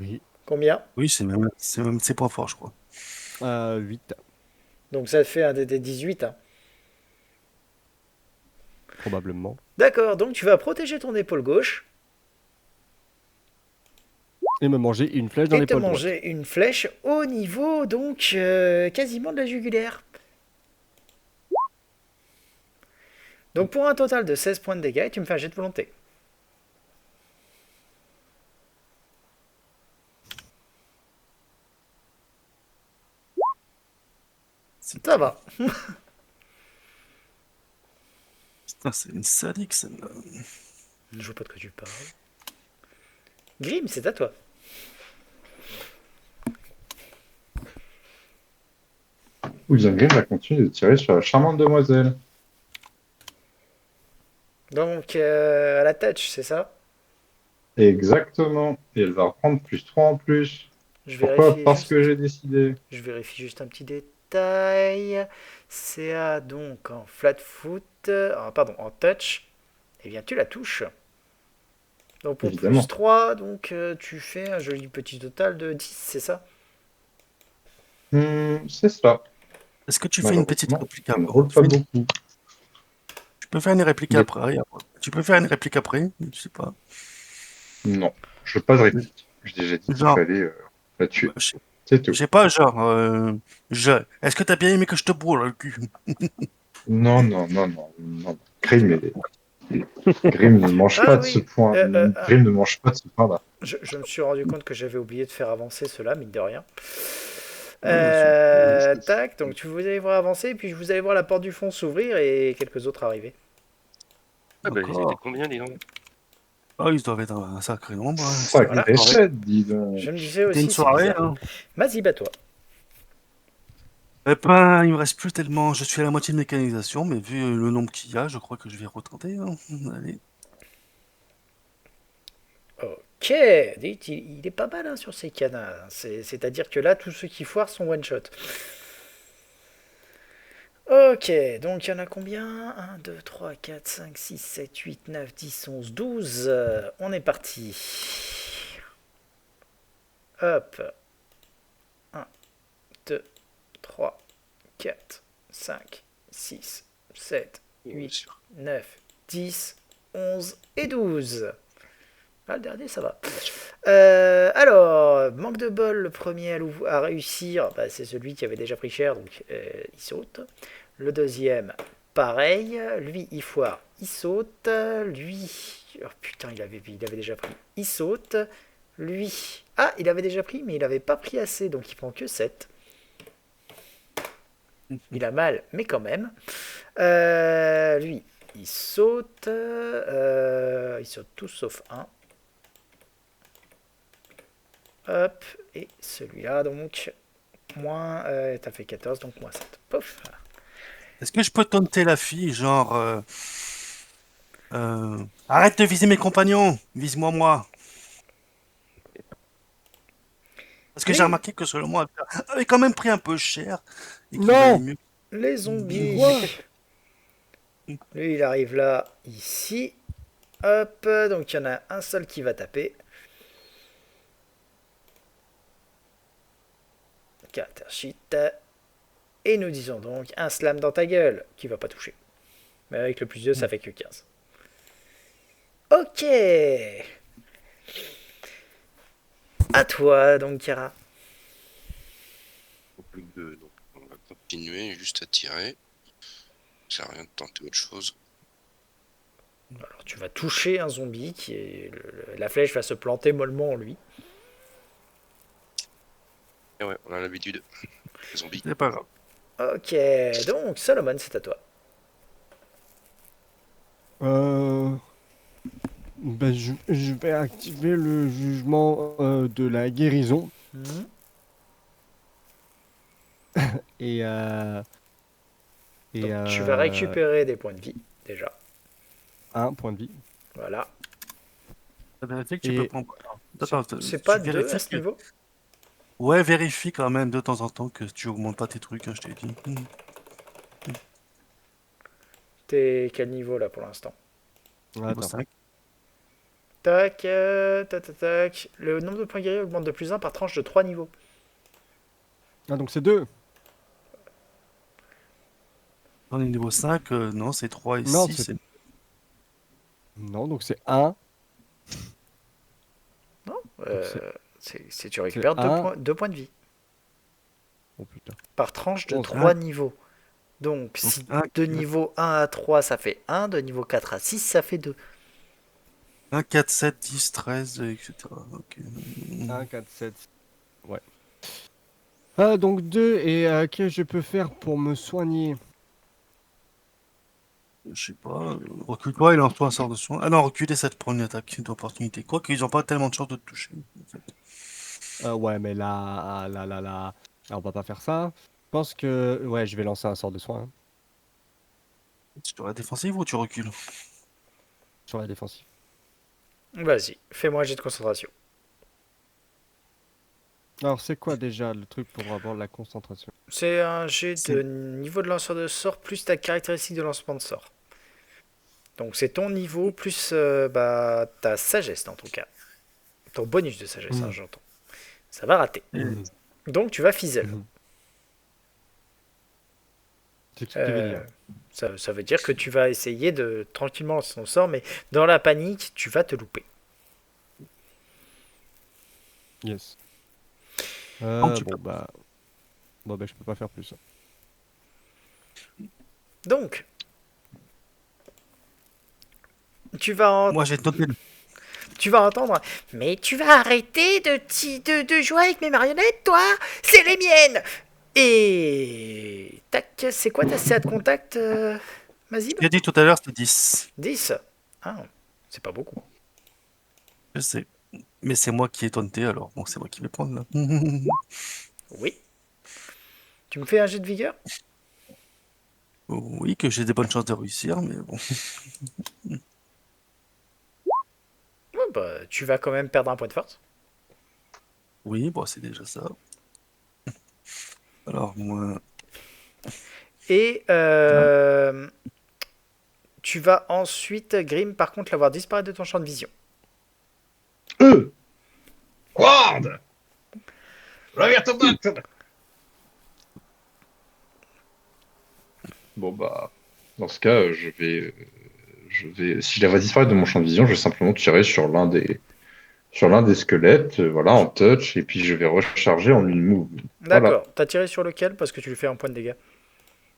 Oui. Combien? Oui, c'est même ses points forts, je crois. 8, Donc ça fait un des 18. Hein. probablement. D'accord, donc tu vas protéger ton épaule gauche Et me manger une flèche dans et te l'épaule droite. manger une flèche au niveau, donc, quasiment de la jugulaire. Donc pour un total de 16 points de dégâts, tu me fais un jet de volonté. Ça va. Putain, c'est une sadique, celle-là. Je vois pas de quoi tu parles. Grim, c'est à toi. William Green va continuer de tirer sur la charmante demoiselle. Donc à la touch, c'est ça? Exactement. Et elle va reprendre plus 3 en plus. Je Pourquoi? vérifie Parce juste. que j'ai décidé. Je vérifie juste un petit détail. CA donc en flat foot, pardon, en touch. Eh bien, tu la touches. Donc pour plus Évidemment. 3, donc tu fais un joli petit total de 10, c'est ça? C'est ça. Est-ce que tu fais une petite Malheureusement, réplique ça ne après? roule pas beaucoup. Tu peux faire une réplique Mais après. Tu peux faire une réplique après, je sais pas. non, je veux pas de réplique. J'ai déjà dit qu'il Genre, fallait la bah, tuer. je sais C'est tout. je sais pas, genre, est-ce que t'as bien aimé que je te bourre le cul? Non, non, non, non, non. Grim ne mange Ah pas de ce oui, point. Grim ne mange pas de ce point-là. je me suis rendu compte que j'avais oublié de faire avancer cela, mine de rien. Oui, monsieur. Tac, donc vous allez voir avancer, puis vous allez voir la porte du fond s'ouvrir et quelques autres arriver. Ah bah, ils étaient D'accord. combien, les gens? Ah, ils doivent être un sacré nombre. Hein. Sacré chède, dis donc. Je me disais C'était une aussi, c'est soirée, bizarre. hein. Vas-y, toi. Eh ben, il me reste plus tellement. Je suis à la moitié de mécanisation, mais vu le nombre qu'il y a, je crois que je vais retenter. Hein. Allez. Ok, il est pas mal hein, sur ces canards. Hein. C'est-à-dire que là, tous ceux qui foirent sont one-shot. Ok, donc il y en a combien? 1, 2, 3, 4, 5, 6, 7, 8, 9, 10, 11, 12. On est parti. Hop. 1, 2, 3, 4, 5, 6, 7, 8, 9, 10, 11 et 12. Ah, le dernier, ça va. Alors, manque de bol, le premier à réussir, bah, c'est celui qui avait déjà pris cher, donc il saute. Le deuxième, pareil. Lui, il foire, il saute. Lui, oh putain, il avait déjà pris, il saute. Lui, ah, il avait déjà pris, mais il n'avait pas pris assez, donc il prend que 7. Il a mal, mais quand même. Lui, il saute. Il saute tous sauf un. Hop, et celui-là, donc, moins, t'as fait 14, donc moins 7. Pouf. Est-ce que je peux taunter la fille, genre, arrête de viser mes compagnons, vise-moi moi. Parce que j'ai Les, remarqué que selon moi, elle avait quand même pris un peu cher et qu'il valait Non! mieux. les zombies. Quoi? Lui, il arrive là, ici. Hop, donc il y en a un seul qui va taper. Carter sheet. Et nous disons donc un slam dans ta gueule, qui va pas toucher. Mais avec le plus 2, ça fait que 15. Ok. À toi, donc, Kara. Plus que deux, donc on va continuer juste à tirer. Ça sert à rien de tenter autre chose. Alors, tu vas toucher un zombie, qui est la flèche va se planter mollement en lui. Et ouais, on a l'habitude. Les zombies. C'est pas grave. Ok, donc, Solomon, c'est à toi. Euh... Ben, je vais activer le jugement de la guérison Mhm. et Donc, tu vas récupérer des points de vie, déjà. 1 point de vie. Voilà. T'as vérifié que tu peux Et prendre. C'est Attends, c'est tu pas 2 à vérifies ce que. niveau? Ouais, vérifie quand même de temps en temps que tu augmentes pas tes trucs, hein, je t'ai dit. T'es quel niveau là pour l'instant? Niveau Attends. 5. Tac, tac, tac, tac. Le nombre de points guerriers augmente de plus 1 par tranche de 3 niveaux. Ah, donc c'est 2. On est niveau 5, non, c'est 3 et Non, 6. c'est... Non, donc c'est 1. Non Donc c'est tu récupères 2 1. points, 2 points de vie Oh putain. par tranche de Oh, 3 niveaux. Donc, Donc, si 1, de niveau 1 à 3 ça fait 1, de niveau 4 à 6 ça fait 2. 4, 7, 10, 13, etc. Ok. 1, 4, 7. Ouais. Ah, donc 2. Et qu'est-ce que je peux faire pour me soigner? Je sais pas. Recule-toi et lance-toi un sort de soin. Ah non, reculer, ça te prend une attaque d'opportunité. Quoique, ils ont pas tellement de chance de te toucher. En fait. Ouais, mais là, on va pas faire ça. Je pense que... Ouais, je vais lancer un sort de soin Tu dois la défensive ou tu recules? sur la défensive. Vas-y, fais-moi un jet de concentration. Alors, c'est quoi déjà le truc pour avoir de la concentration? C'est un jet C'est- de niveau de lanceur de sort plus ta caractéristique de lancement de sort. Donc c'est ton niveau plus ta sagesse en tout cas. Ton bonus de sagesse, hein, Mhm. j'entends. Ça va rater. Mhm. Donc tu vas fizzle. Mhm. C'est ce qui veut dire. Ça veut dire que tu vas essayer de tranquillement lancer ton sort, mais dans la panique, tu vas te louper. Yes. Donc, tu peux. Bon, bah, je peux pas faire plus. Donc, tu vas, Moi, j'ai noté. tu vas entendre. Mais tu vas arrêter de jouer avec mes marionnettes, toi. C'est les miennes. Et tac, c'est quoi ta CA de contact, Mazib? J'ai dit tout à l'heure, c'était 10. 10. Ah, c'est pas beaucoup. Je sais. Mais c'est moi qui ai taunté, alors bon, c'est moi qui vais prendre là. Oui. Tu me fais un jet de vigueur? Oui, que j'ai des bonnes chances de réussir, mais bon. Ouais, bah, tu vas quand même perdre un point de force. Oui, bon, c'est déjà ça. Alors, moi. Et tu vas ensuite, Grim, par contre, l'avoir disparu de ton champ de vision. Guarde! Reviens te battre! Bon bah, dans ce cas, si je la vois disparaître de mon champ de vision, je vais simplement tirer sur l'un des squelettes, voilà, en touch, et puis je vais recharger en une move. Voilà. D'accord. T'as tiré sur lequel? Parce que tu lui fais un point de dégâts.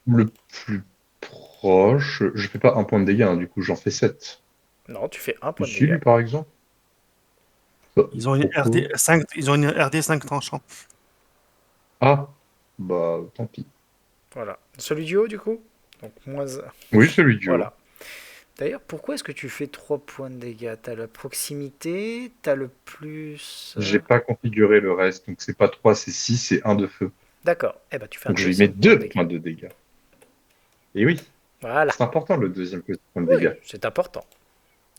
Le plus proche, je fais pas un point de dégâts, hein, du coup j'en fais 7. Non, tu fais un point de Ici, dégâts. lui, par exemple. Ça, Ils ont une pourquoi RD 5, ils ont une RD 5 tranchants. Ah, bah tant pis. Voilà. Celui du haut, du coup? Donc, moins. Oui, celui du haut. Voilà. D'ailleurs, pourquoi est-ce que tu fais 3 points de dégâts? T'as la proximité, t'as le plus. J'ai pas configuré le reste, donc c'est pas 3, c'est 6, c'est un de feu. D'accord. Eh ben, tu fais un Donc je lui deuxième mets point de 2 dégâts. points de dégâts. Et oui, Voilà. c'est important le deuxième point de Oui, dégâts. c'est important.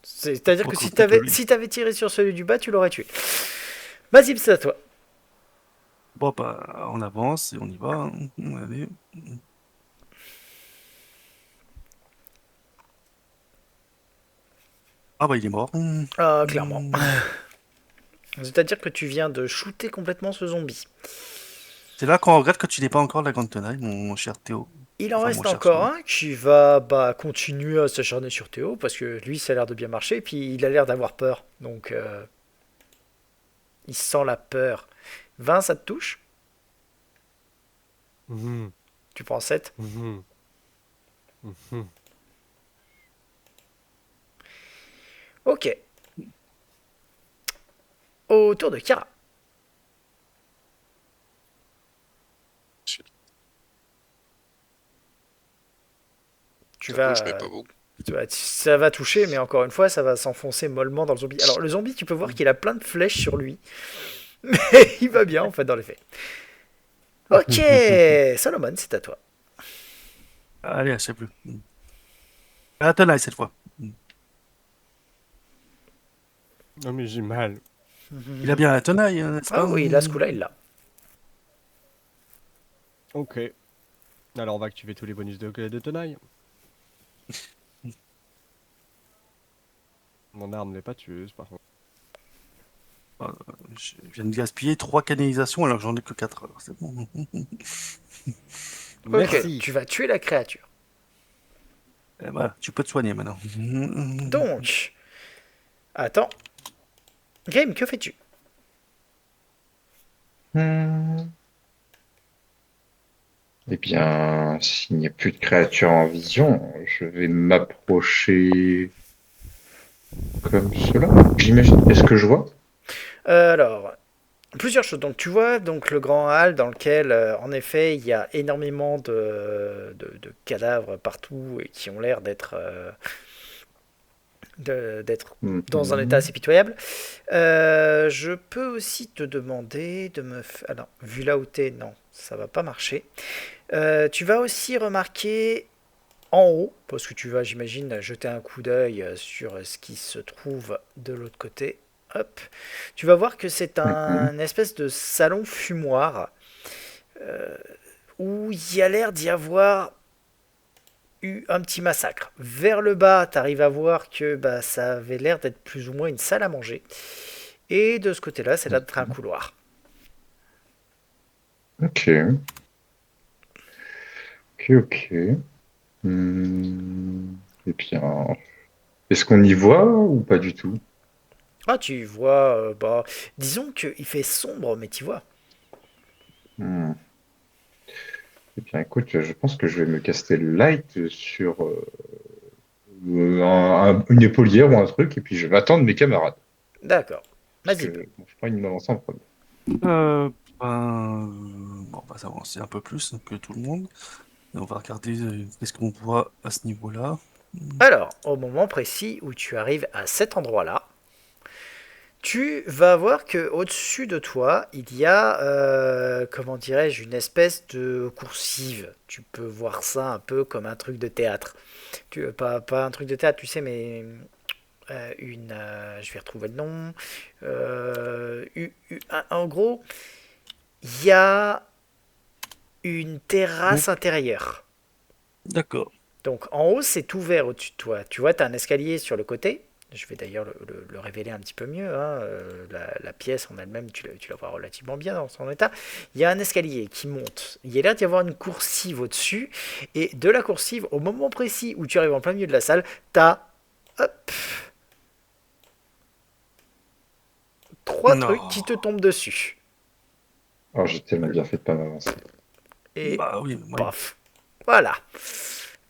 C'est-à-dire Faut que compter que lui. si t'avais tiré sur celui du bas, tu l'aurais tué. Vas-y, c'est à toi. Bon, bah, on avance et on y va. Allez. Ah, bah, il est mort. Ah, clairement. C'est-à-dire que tu viens de shooter complètement ce zombie. C'est là qu'on regrette que tu n'aies pas encore la grande tenaille, mon cher Théo. Il en Enfin, reste mon cher encore Swan. un qui va continuer à s'acharner sur Théo parce que lui, ça a l'air de bien marcher. Puis il a l'air d'avoir peur. Donc, il sent la peur. 20, ça te touche? Mhm. Tu prends 7. Mhm. Mhm. Ok. Au tour de Kara. Tu Ça vas, touche, mais pas beaucoup. Ça va toucher, mais encore une fois, ça va s'enfoncer mollement dans le zombie. Alors, le zombie, tu peux voir qu'il a plein de flèches sur lui. Mais il va bien, en fait, dans les faits. Ok, Solomon, c'est à toi. Allez, je sais plus. À la tenaille cette fois. Non, mais j'ai mal. Il a bien la tenaille, n'est-ce Ah pas? oui, là, ce coup-là, il l'a. Ok. Alors, on va activer tous les bonus de tenaille. Mon arme n'est pas tueuse, par contre. Je viens de gaspiller 3 canalisations alors que j'en ai que 4. Alors c'est bon. Merci. Ok, tu vas tuer la créature. Et voilà, tu peux te soigner maintenant. Donc, attends. Game, que fais-tu? Eh bien, s'il n'y a plus de créatures en vision, je vais m'approcher comme cela. J'imagine. Est-ce que je vois? Alors, plusieurs choses. Donc, tu vois donc le grand hall dans lequel, en effet, il y a énormément de cadavres partout et qui ont l'air d'être dans un état assez pitoyable. Je peux aussi te demander de me... Ah non, vu là où t'es, non, ça va pas marcher. Tu vas aussi remarquer en haut, parce que tu vas, j'imagine, jeter un coup d'œil sur ce qui se trouve de l'autre côté. Hop. Tu vas voir que c'est un espèce de salon fumoir où il y a l'air d'y avoir eu un petit massacre. Vers le bas, tu arrives à voir que bah, ça avait l'air d'être plus ou moins une salle à manger. Et de ce côté-là, c'est là d'être un couloir. Ok. Ok. Eh bien, est-ce qu'on y voit ou pas du tout? Ah, tu vois, bah, disons qu'il fait sombre, mais tu vois. Hmm. Eh bien, écoute, je pense que je vais me caster le light sur une épaulière ou un truc, et puis je vais attendre mes camarades. D'accord. Parce Vas-y. que bon, je prends une avance en premier. Bon, on va s'avancer un peu plus que tout le monde. Et on va regarder qu'est-ce qu'on voit à ce niveau-là. Alors, au moment précis où tu arrives à cet endroit-là, tu vas voir que au-dessus de toi, il y a, comment dirais-je, une espèce de coursive. Tu peux voir ça un peu comme un truc de théâtre. Pas un truc de théâtre, tu sais, mais je vais retrouver le nom. En gros, il y a une terrasse intérieure. D'accord. Donc en haut, c'est ouvert au-dessus de toi. Tu vois, tu as un escalier sur le côté. Je vais d'ailleurs le révéler un petit peu mieux. Hein. La pièce en elle-même, tu la vois relativement bien dans son état. Il y a un escalier qui monte. Il y a l'air d'y avoir une coursive au-dessus. Et de la coursive, au moment précis où tu arrives en plein milieu de la salle, tu as trois Non. trucs qui te tombent dessus. Oh, j'ai tellement bien fait de pas m'avancer. Et Bah oui, moi, paf. Voilà.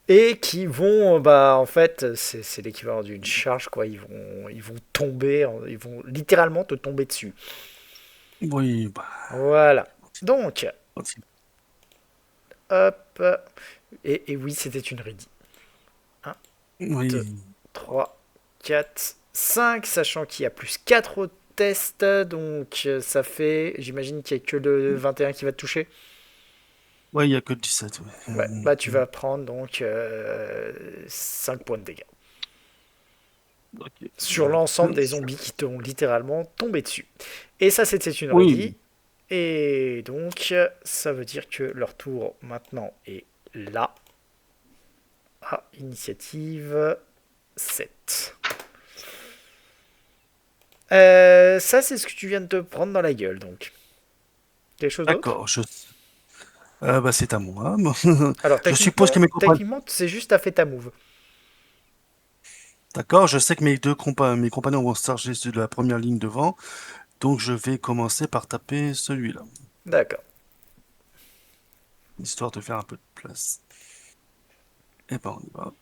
Et qui vont, bah en fait, c'est l'équivalent d'une charge, quoi. Ils vont tomber, ils vont littéralement te tomber dessus. oui, bah, Voilà. Donc, aussi. hop. Et oui, c'était une ready. 1, 2, Oui. 3, 4, 5, sachant qu'il y a plus 4 au test. Donc, ça fait, j'imagine qu'il n'y a que le 21 qui va te toucher. Ouais, il n'y a que 17. Ouais. Ouais, bah tu vas prendre donc 5 points de dégâts. Ok. Sur l'ensemble des zombies qui t'ont littéralement tombé dessus. Et ça, c'était une ready. Oui. Et donc, ça veut dire que leur tour maintenant est là. À initiative 7. Ça, c'est ce que tu viens de te prendre dans la gueule, donc. Quelque chose d'autre? D'accord. Bah, c'est à moi. Alors, Je suppose que mes compagnons. techniquement, c'est juste t'as fait ta move. D'accord, je sais que mes compagnons vont se charger de la première ligne devant, donc je vais commencer par taper celui-là, D'accord. histoire de faire un peu de place. Et ben on y va.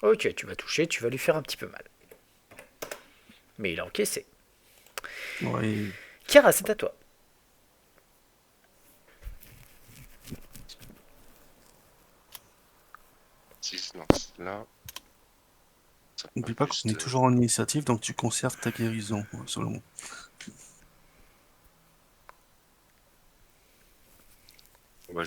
Ok, tu vas toucher, tu vas lui faire un petit peu mal. Mais il a encaissé. Oui. Kara, c'est à toi. si je lance là, ça N'oublie prend pas plus qu'on est de- toujours en initiative, donc tu conserves ta guérison, Solomon. Bah,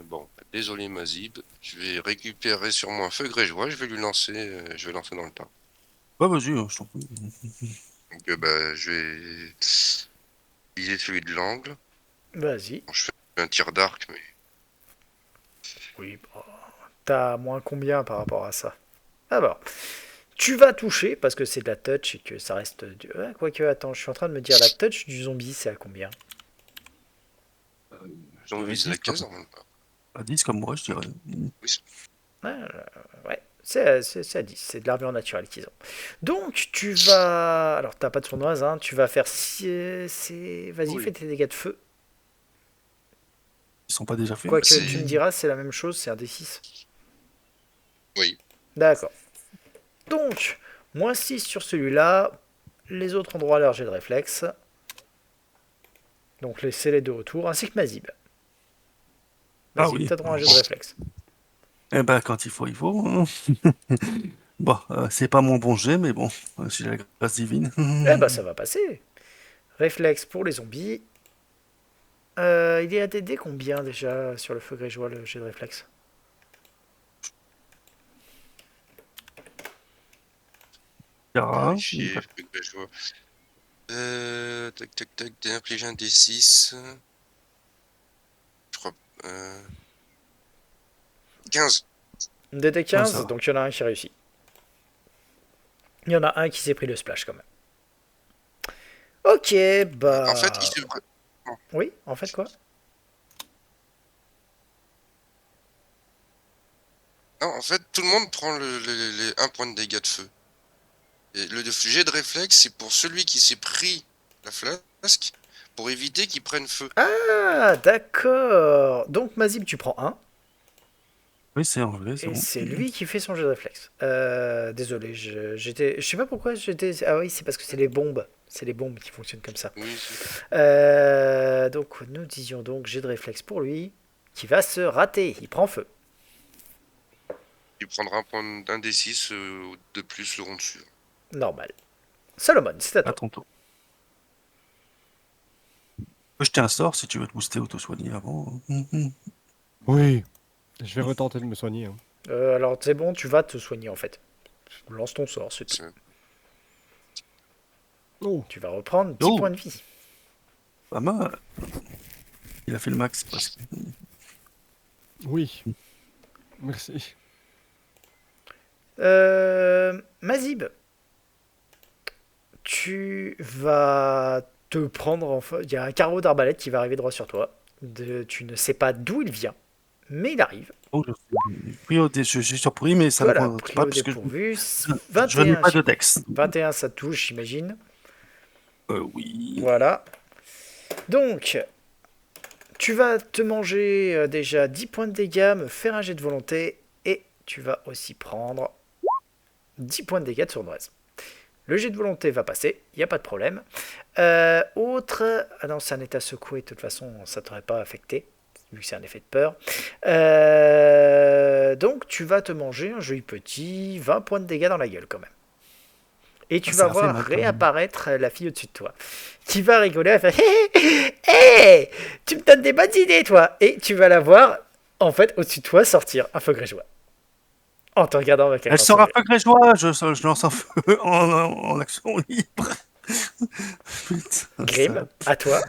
bon, désolé Mazib, je vais récupérer sur moi un feu grégeois, je vais je vais lancer dans le tas. Ouais, vas-y, je t'en prie. Donc bah, je vais utiliser celui de l'angle. Vas-y. Bon, je fais un tir d'arc, mais Oui, bah, t'as moins combien par rapport à ça? Alors, tu vas toucher parce que c'est de la touch et que ça reste. Ouais, quoique, attends, je suis en train de me dire la touch du zombie, c'est à combien? j'en vise la case. À 10 comme moi, je dirais. Ouais, c'est à 10, c'est de l'armure naturelle qu'ils ont. Donc, tu vas. Alors, t'as pas de sournoise, hein, tu vas faire. Vas-y, Oui. fais tes dégâts de feu. Ils sont pas déjà faits. Quoique, C'est- tu me diras, c'est la même chose, c'est un D6. Oui. D'accord. Donc, -6 sur celui-là. Les autres ont droit à leur jet de réflexe. Donc, c'est les deux retours, ainsi que Mazib. Ah Mazib, oui. t'as droit à un jet de réflexe. Eh ben, quand il faut. Hein. Bon, c'est pas mon bon jet, mais bon, j'ai la grâce divine. Eh ben, ça va passer. Réflexe pour les zombies. Il est ADD combien déjà sur le feu grégeois, le jet de réflexe? Cara, Vérifier, feu grégeois. Tac, tac, tac, t'es infligé un D6. Je crois. 15. DD ça 15, va. donc il y en a un qui réussit. Il y en a un qui s'est pris le splash quand même. Ok, bah. En fait, il se... Oui, en fait quoi? Non, en fait, tout le monde prend un point de dégâts de feu. Et le jet de réflexe, c'est pour celui qui s'est pris la flasque, pour éviter qu'il prenne feu. Ah, d'accord. Donc Mazib, tu prends un. Oui, c'est enlevé, c'est Et bon. c'est lui qui fait son jet de réflexe. Désolé, je sais pas pourquoi j'étais. Ah oui, c'est parce que c'est les bombes. C'est les bombes qui fonctionnent comme ça. Oui, Donc nous disions donc jet de réflexe pour lui, qui va se rater. Il prend feu. il prendra un D6 de plus le rond dessus. Normal. Solomon, c'est à À toi. ton tour. Tu peux jeter un sort si tu veux te booster ou te soigner avant. Oui. Je vais retenter de me soigner. Hein. Alors c'est bon, tu vas te soigner en fait. Lance ton sort, c'est tout. C'est- Oh. Tu vas reprendre 10 Oh. points de vie. Pas mal. Il a fait le max presque. Oui. Merci. Mazib, tu vas te prendre. Enfin, il y a un carreau d'arbalète qui va arriver droit sur toi. Tu ne sais pas d'où il vient, mais il arrive. Oh, je suis surpris, mais ça Voilà, ne compte pris pas au parce que dépourvu. je n'ai 21, pas de dex. 21, ça touche, j'imagine. Oui. Voilà. Donc, tu vas te manger déjà 10 points de dégâts, me faire un jet de volonté, et tu vas aussi prendre 10 points de dégâts de sournoise. Le jet de volonté va passer, il n'y a pas de problème. Autre... Ah non, c'est un état secoué, de toute façon, ça t'aurait pas affecté, vu que c'est un effet de peur. Donc, tu vas te manger un joli petit 20 points de dégâts dans la gueule, quand même. Et tu Ça vas a fait voir mal, quand même. réapparaître la fille au-dessus de toi, qui va rigoler, elle va faire Hé, tu me donnes des bonnes idées, toi. Et tu vas la voir, en fait, au-dessus de toi, sortir un feu grégeois. En te regardant avec un Elle grand sera sourire. pas grégeois, je lance un feu en action libre. Putain, Grim, salope. à toi.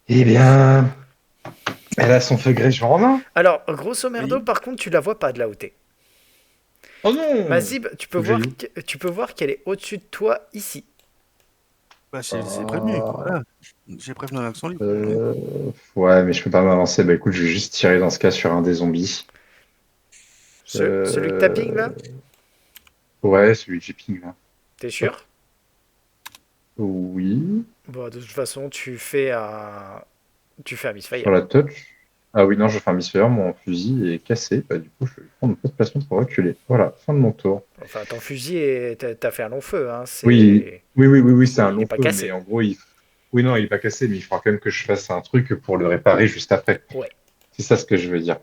Eh bien, elle a son feu grégeois en main. Alors, grosso merdo, Oui. par contre, tu la vois pas de là où t'es. Oh non Mazib, tu peux Faut que voir, j'aille tu peux voir qu'elle est au-dessus de toi, ici. Bah, c'est prévenu. Voilà. J'ai prévenu en action libre. Ouais, mais je peux pas m'avancer. Bah écoute, je vais juste tirer dans ce cas sur un des zombies. Celui que t'as ping, là. Ouais, celui que j'ai ping là. T'es sûr? Oui, Bon, de toute façon, tu fais un misfire. sur la touch. Ah oui, non, je fais un misfire, mon fusil est cassé. Bah du coup, je vais prendre une place pour reculer. Voilà, fin de mon tour. Enfin, ton fusil, t'as fait un long feu, hein. Oui, c'est un Il est long pas feu, cassé. mais en gros, oui, non, il est pas cassé, mais il faudra quand même que je fasse un truc pour le réparer juste après. Ouais. C'est ça ce que je veux dire.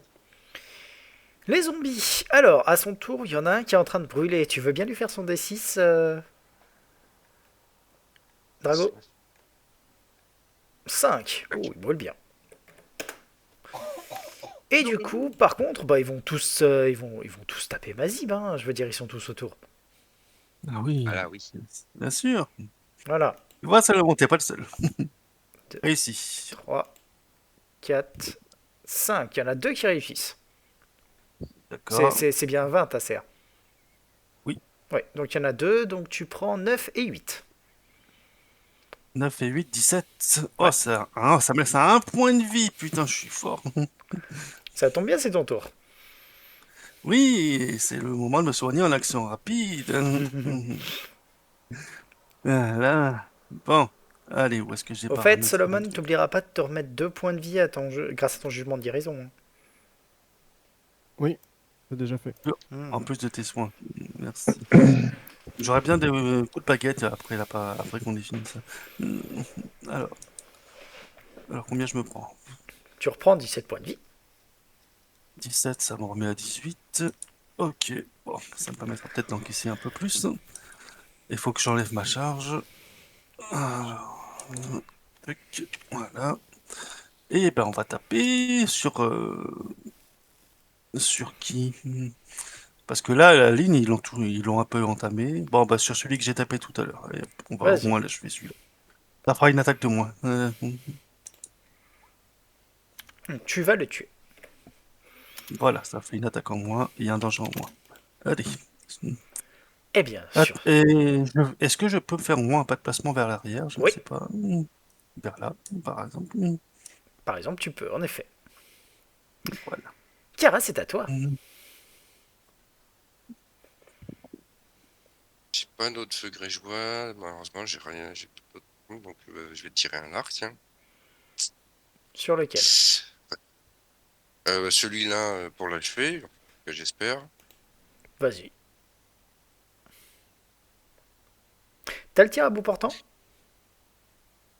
Les zombies. Alors, à son tour, il y en a un qui est en train de brûler. Tu veux bien lui faire son D6, Drago? 5. Oh, il brûle bien. Et du coup, par contre, bah, ils vont tous taper Mazib, hein. Je veux dire, ils sont tous autour. Ah oui, Ah là, oui. bien sûr. Voilà. Tu vois, Salomon, t'es pas le seul. Deux. Réussi. 3, 4, 5. Il y en a 2 qui réussissent. D'accord. C'est bien 20 ta CR. Oui. Ouais, donc il y en a 2, donc tu prends 9 et 8. 9 et 8, 17. Ouais. Oh, ça me laisse à un point de vie. Putain, je suis fort. Ça tombe bien, c'est ton tour. Oui, c'est le moment de me soigner en action rapide. Voilà. Bon. Allez, où est-ce que j'ai Au pas fait, ramené Solomon, ce truc. t'oublieras pas de te remettre 2 points de vie grâce à ton jugement de guérison, hein. Oui, c'est déjà fait. En plus de tes soins. Merci. J'aurais bien des coups de baguette après qu'on ait fini ça. Hmm, Alors, combien je me prends? Tu reprends 17 points de vie. 17, ça me remet à 18. Ok, bon, ça me permettra peut-être d'encaisser un peu plus. Il faut que j'enlève ma charge. Alors, tac, voilà. Et ben on va taper sur qui? Parce que là, la ligne, ils l'ont un peu entamé. Bon, bah sur celui que j'ai tapé tout à l'heure. Et on va au Vas-y. moins l'achever celui-là. Ça fera une attaque de moins. Tu vas le tuer. Voilà, ça fait une attaque en moins et un danger en moins. Allez. Eh bien, sûr. Est-ce que je peux faire moins un pas de placement vers l'arrière? Je ne Oui, sais pas. Vers là, par exemple. par exemple, tu peux, en effet. Voilà. Kara, c'est à toi. J'ai pas d'autres feux grégeois. Malheureusement, j'ai rien. J'ai pas d'autres trucs, donc je vais tirer un arc, tiens. Sur lequel? Celui-là pour l'achever, que j'espère. Vas-y. T'as le tir à bout portant?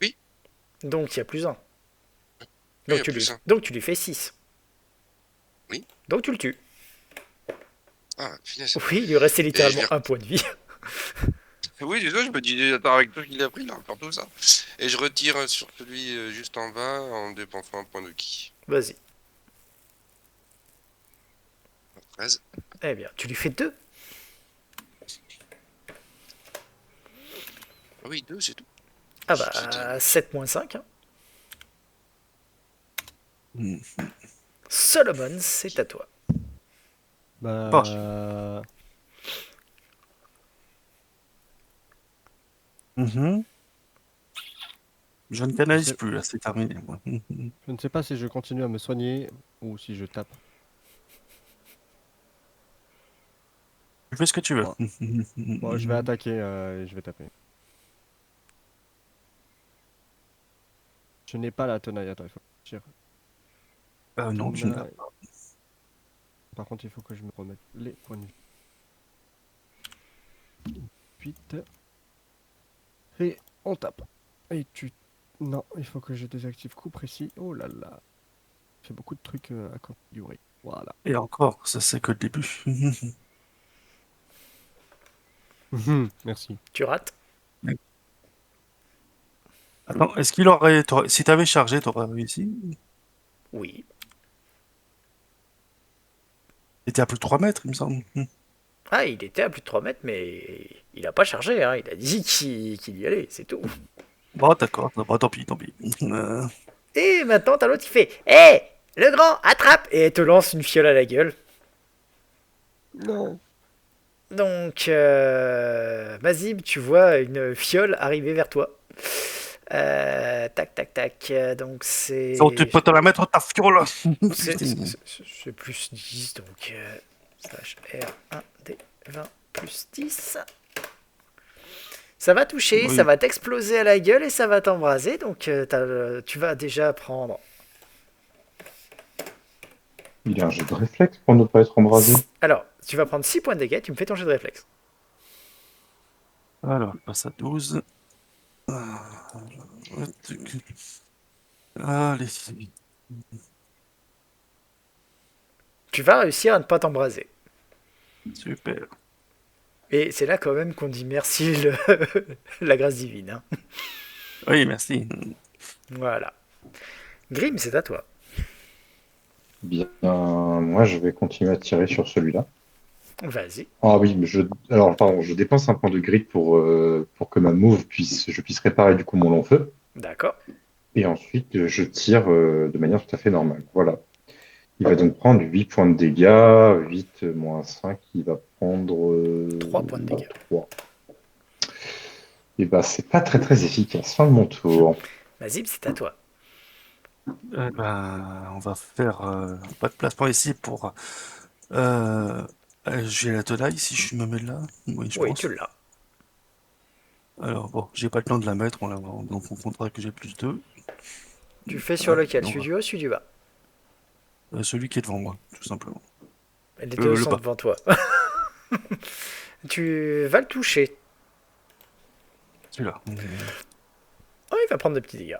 Oui. Donc il y a plus 1. Oui, il y a Donc, plus un. donc tu lui fais 6. Oui. Donc tu le tues. Ah, finesse. Oui, il lui restait Et je littéralement l'ai un point de vie. Oui, déjà, je me dis, attends, avec tout ce qu'il a pris, il a encore tout ça. Et je retire sur celui juste en bas en dépensant un point de ki. Vas-y. 13. Eh bien, tu lui fais 2. Ah oui, 2, c'est tout. Ah C'était- bah, 7 moins 5. Hein. Hmm. Solomon, c'est à toi. Bah. Mhm. Je ne canalise sais- plus, là, c'est terminé. Moi. Je ne sais pas si je continue à me soigner ou si je tape. Tu fais ce que tu veux. Bon, Bon, je vais attaquer et je vais taper. Je n'ai pas la tenaille. Attends, il faut que je tire. Non, tu ne l'as Tenaille. pas. Par contre, il faut que je me remette les points de vie. 8. Et on tape. Et tu. Non, il faut que je désactive coup précis. Oh là là. J'ai beaucoup de trucs à configurer. Voilà. Et encore, ça c'est que le début. Merci. Tu rates. Attends, si t'avais chargé, t'aurais réussi? Oui. T'étais à plus de 3 mètres, il me semble. Ah, il était à plus de 3 mètres, mais il a pas chargé. Hein. Il a dit qu'il y allait, c'est tout. Bon, d'accord, bon, tant pis, tant pis. Et maintenant, t'as l'autre qui fait hé, le grand, attrape! Et elle te lance une fiole à la gueule. Non. Donc, Mazib, tu vois une fiole arriver vers toi. Tac, tac, tac. Donc, c'est. Tu peux te la mettre ta fiole. C'est plus 10, donc. Slash R1 D20 plus 10. Ça va toucher, Oui. ça va t'exploser à la gueule et ça va t'embraser. Donc, tu vas déjà prendre. Il y a un jeu de réflexe pour ne pas être embrasé. Alors, tu vas prendre 6 points de dégâts, tu me fais ton jet de réflexe. Alors, je passe à 12. Allez. Tu vas réussir à ne pas t'embraser. Super. Et c'est là quand même qu'on dit merci la grâce divine. Hein. Oui, merci. Voilà. Grim, c'est à toi. Bien, moi, je vais continuer à tirer sur celui-là. Vas-y. Ah oui, mais alors, pardon, je dépense un point de grid pour que ma move je puisse réparer du coup mon long feu. D'accord. Et ensuite, je tire de manière tout à fait normale. Voilà. Il va donc prendre 8 points de dégâts. 8 moins 5, il va prendre 3 points de dégâts. 3. Et bah, c'est pas très très efficace. Fin de mon tour. Vas-y, c'est à toi. On va faire pas de placement ici pour. J'ai la tenaille si je me mets là. Oui, je Oui, pense. tu l'as. Alors bon, j'ai pas le temps de la mettre, donc on comptera que j'ai plus 2. Tu fais sur lequel? on Celui va- du haut, celui du bas? Celui qui est devant moi, tout simplement. Les deux Le sont bas. devant toi. Tu vas le toucher. Celui-là. Oh, il va prendre des petits dégâts.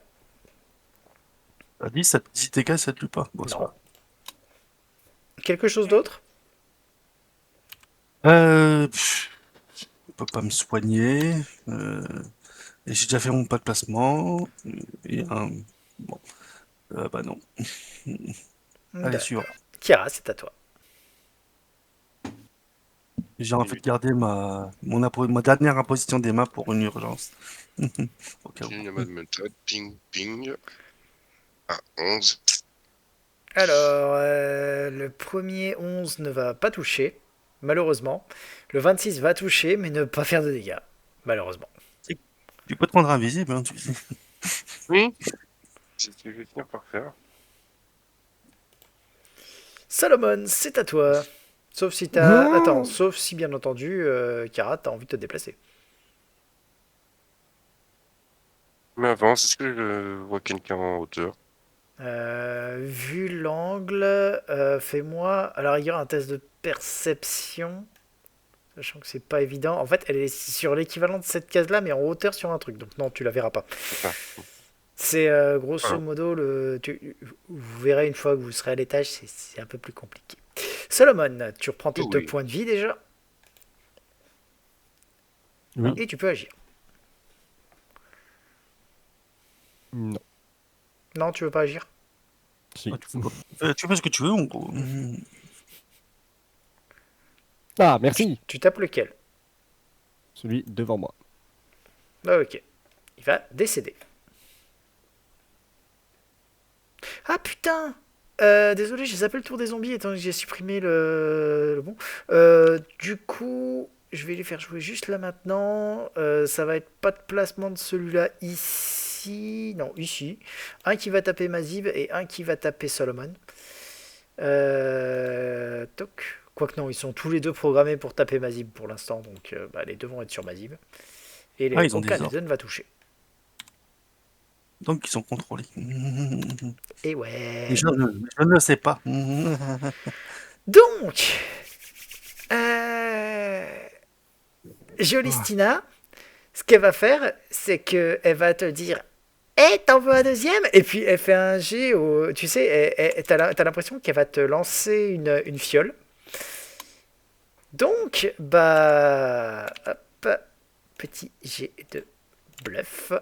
T'as dit, ça, si t'es casse, ça te tue pas. Bon, c'est Non. pas Quelque chose d'autre? je peux pas me soigner. Et j'ai déjà fait mon pas de placement. Et bon, bah non. Allez, suivant. D'accord. Kira, c'est à toi. J'ai en fait gardé ma dernière imposition des mains pour une urgence. Au cas où. Continue la méthode. Ping, ping. Ah, 11. Alors, le premier 11 ne va pas toucher, malheureusement. Le 26 va toucher, mais ne pas faire de dégâts, malheureusement. Tu peux te rendre invisible, hein, tu sais. Oui. C'est ce que je vais finir par faire. Salomon, c'est à toi. Sauf si t'as... Attends, sauf si bien entendu, Kira, t'as envie de te déplacer. Mais avant, est-ce que je vois quelqu'un en hauteur? Vu l'angle, fais-moi à la rigueur un test de perception. Sachant que c'est pas évident. En fait, elle est sur l'équivalent de cette case-là, mais en hauteur sur un truc. Donc non, tu la verras pas. Ah. C'est grosso modo vous verrez une fois que vous serez à l'étage, c'est un peu plus compliqué. Solomon, tu reprends tes 2 Oui. points de vie déjà. Oui. Et tu peux agir. Non. Non, tu veux pas agir? Si. Tu fais ce que tu veux, en gros. Ah, merci. Tu tapes lequel? Celui devant moi. Ah, ok. Il va décéder. Ah putain! Désolé, j'ai zappé le tour des zombies étant donné que j'ai supprimé le bon. Du coup, je vais les faire jouer juste là maintenant. Ça va être pas de placement de celui-là ici. Non, ici. Un qui va taper Mazib et un qui va taper Solomon. Toc. Quoique non, ils sont tous les deux programmés pour taper Mazib pour l'instant. Donc les deux vont être sur Mazib. Et Ils ont des aucun ordres. des deux ne va toucher. Donc, ils sont contrôlés. Et ouais. Et je ne le sais pas. Donc, Jolistina, ce qu'elle va faire, c'est qu'elle va te dire Eh, t'en veux un deuxième? Et puis elle fait un jet tu sais, t'as l'impression qu'elle va te lancer une fiole. Donc, hop, petit jet de bluff.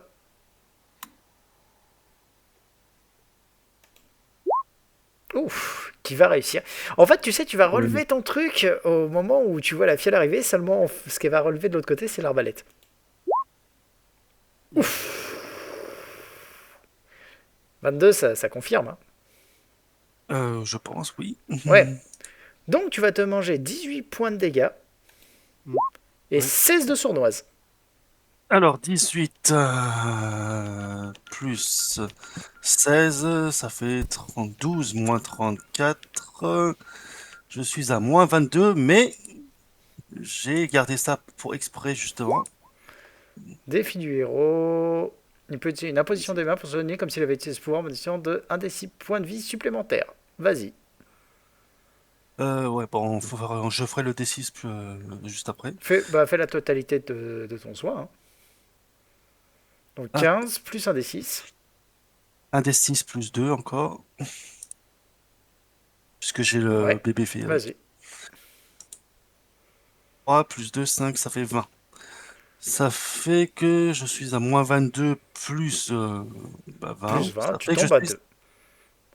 Ouf, qui va réussir. En fait, tu sais, tu vas relever ton truc au moment où tu vois la fiole arriver, seulement ce qu'elle va relever de l'autre côté, c'est l'arbalète. Ouf. 22, ça confirme. Hein. Je pense, oui. Ouais. Donc, tu vas te manger 18 points de dégâts et 16 de sournoise. Alors, 18 plus 16, ça fait 12 moins 34. Je suis à moins 22, mais j'ai gardé ça pour exprès, justement. Défi du héros. Il peut utiliser une imposition des mains pour se donner comme s'il avait utilisé ce pouvoir en modifiant de 1 des 6 points de vie supplémentaires. Vas-y. Ouais, bon, je ferai le D6 juste après. Fais la totalité de ton soin. Hein. Donc 15 plus 1 des 6. Un D6 plus 2 encore. puisque j'ai le Ouais. bébé féerique. Vas-y. 3 plus 2, 5, ça fait 20. Ça fait que je suis à moins 22 plus 20. Plus 20, Ça tu fait que je tombes à suis... 2.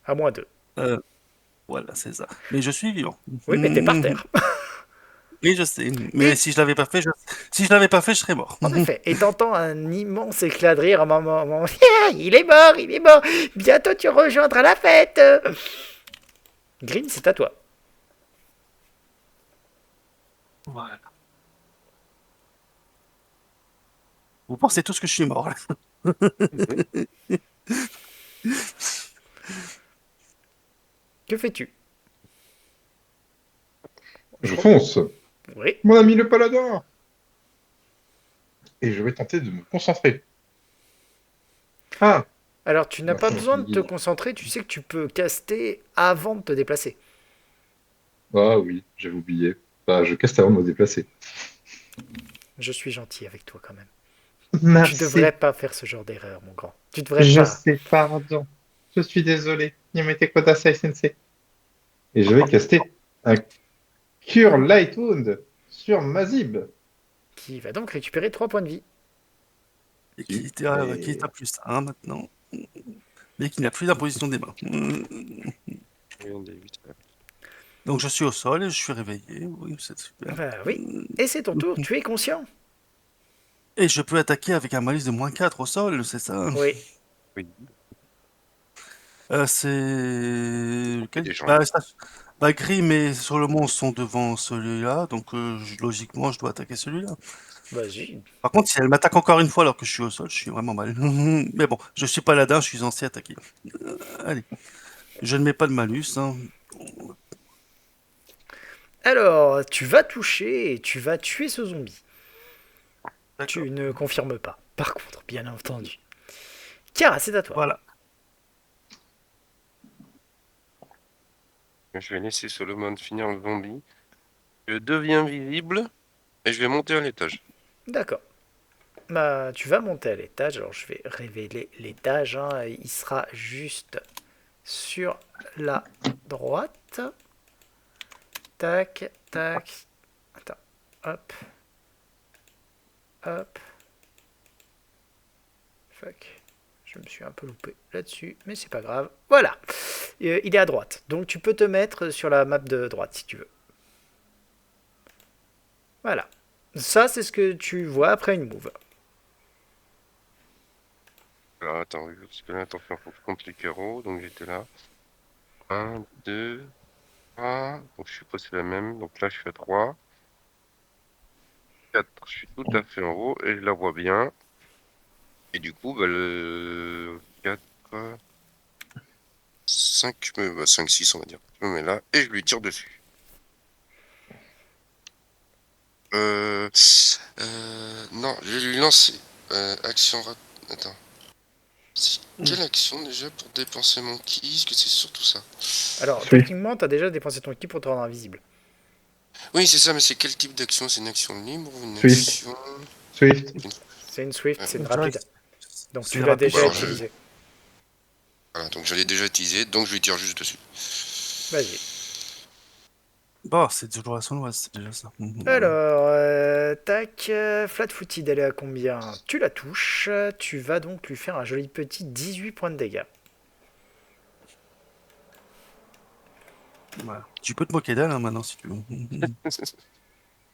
À moins 2. Voilà, c'est ça. Mais je suis vivant. Oui, mais t'es par terre. Oui, je sais. Et- Mais si je l'avais pas fait, si je l'avais pas fait, je serais mort. En effet. Et t'entends un immense éclat de rire à un moment. Ah, il est mort, il est mort. Bientôt tu rejoindras la fête. Green, c'est à toi. Voilà. Vous pensez tous que je suis mort, là. Que fais-tu? Je fonce. Oui. Mon ami le paladin. Et je vais tenter de me concentrer. Ah, Alors, tu n'as ma pas chance besoin de te guide. concentrer, tu sais que tu peux caster avant de te déplacer. Ah oui, j'avais oublié. Bah, je caste avant de me déplacer. Je suis gentil avec toi quand même. Tu Merci. devrais pas faire ce genre d'erreur, mon grand. Tu devrais Je pas. sais, pardon. Je suis désolé. Yamete Kodasai Sensei. Et je vais caster un Cure Light Wound sur Mazib. Qui va donc récupérer 3 points de vie. Et qui est à plus 1 maintenant. Mais qui n'a plus d'imposition des mains. Rien des huit, ouais. Donc je suis au sol et je suis réveillé. Oui, c'est super. Bah oui. Et c'est ton tour, tu es conscient. Et je peux attaquer avec un malus de moins 4 au sol, c'est ça? Oui. Oui. C'est... Et des gens. Bah, Grim et Solomon sont devant celui-là, donc logiquement je dois attaquer celui-là. Vas-y. Par contre, si elle m'attaque encore une fois alors que je suis au sol, je suis vraiment mal. Mais bon, je suis paladin, je suis censé attaquer. Allez, je ne mets pas de malus. Hein. Alors, tu vas toucher et tu vas tuer ce zombie. D'accord. Tu ne confirmes pas. Par contre, bien entendu. Kara, c'est à toi. Voilà. Je vais laisser Solomon finir le zombie. Je deviens visible et je vais monter à l'étage. D'accord. Bah, tu vas monter à l'étage. Alors, je vais révéler l'étage. Hein. Il sera juste sur la droite. Tac, tac. Attends. Hop. Hop. Fuck. Je me suis un peu loupé là-dessus, mais c'est pas grave. Voilà. Il est à droite. Donc tu peux te mettre sur la map de droite si tu veux. Voilà. Ça, c'est ce que tu vois après une move. Alors attends, parce que là, attention, faut que je compte les carreaux. Donc j'étais là. 1, 2, 3. Donc je suppose que c'est la même. Donc là, je suis à 3. 4, je suis tout à fait en haut et je la vois bien. Et du coup, bah, le 4, 5, 5, 6, on va dire. Je me mets là et je lui tire dessus. Non, je vais lui lancer. Action Attends. Quelle action déjà pour dépenser mon ki? Est-ce que c'est surtout ça? Alors, Swift. techniquement, tu as déjà dépensé ton ki pour te rendre invisible. Oui, c'est ça, mais c'est quel type d'action? C'est une action libre ou une Swift. action... Swift. C'est une swift, c'est une rapide. Donc C'est tu l'as rapide. déjà Alors, utilisé. Voilà, donc je l'ai déjà utilisé, donc je lui tire juste dessus. Vas-y. Bon, c'est toujours à son ouest, c'est déjà ça. Alors, tac, flat-footed, elle est à combien? Tu la touches, tu vas donc lui faire un joli petit 18 points de dégâts. Voilà. Tu peux te moquer d'elle hein, maintenant si tu veux.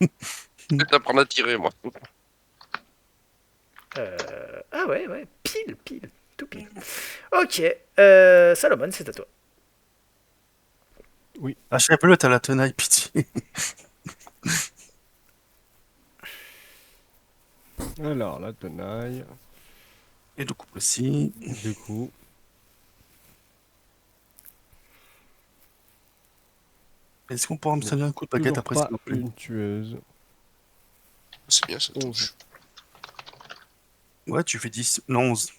Je vais t'apprendre à tirer, moi. Ah ouais, ouais, pile, tout pile. Ok, Salomon, c'est à toi. Achève-le, t'as la tenaille, pitié. Alors, la tenaille. Et du coup aussi. Du coup, Est-ce qu'on pourra me servir un coup de baguette toujours après pas s'il vous plaît? une tueuse. C'est bien, ça 11. touche. Ouais, tu fais 10. Non, 11.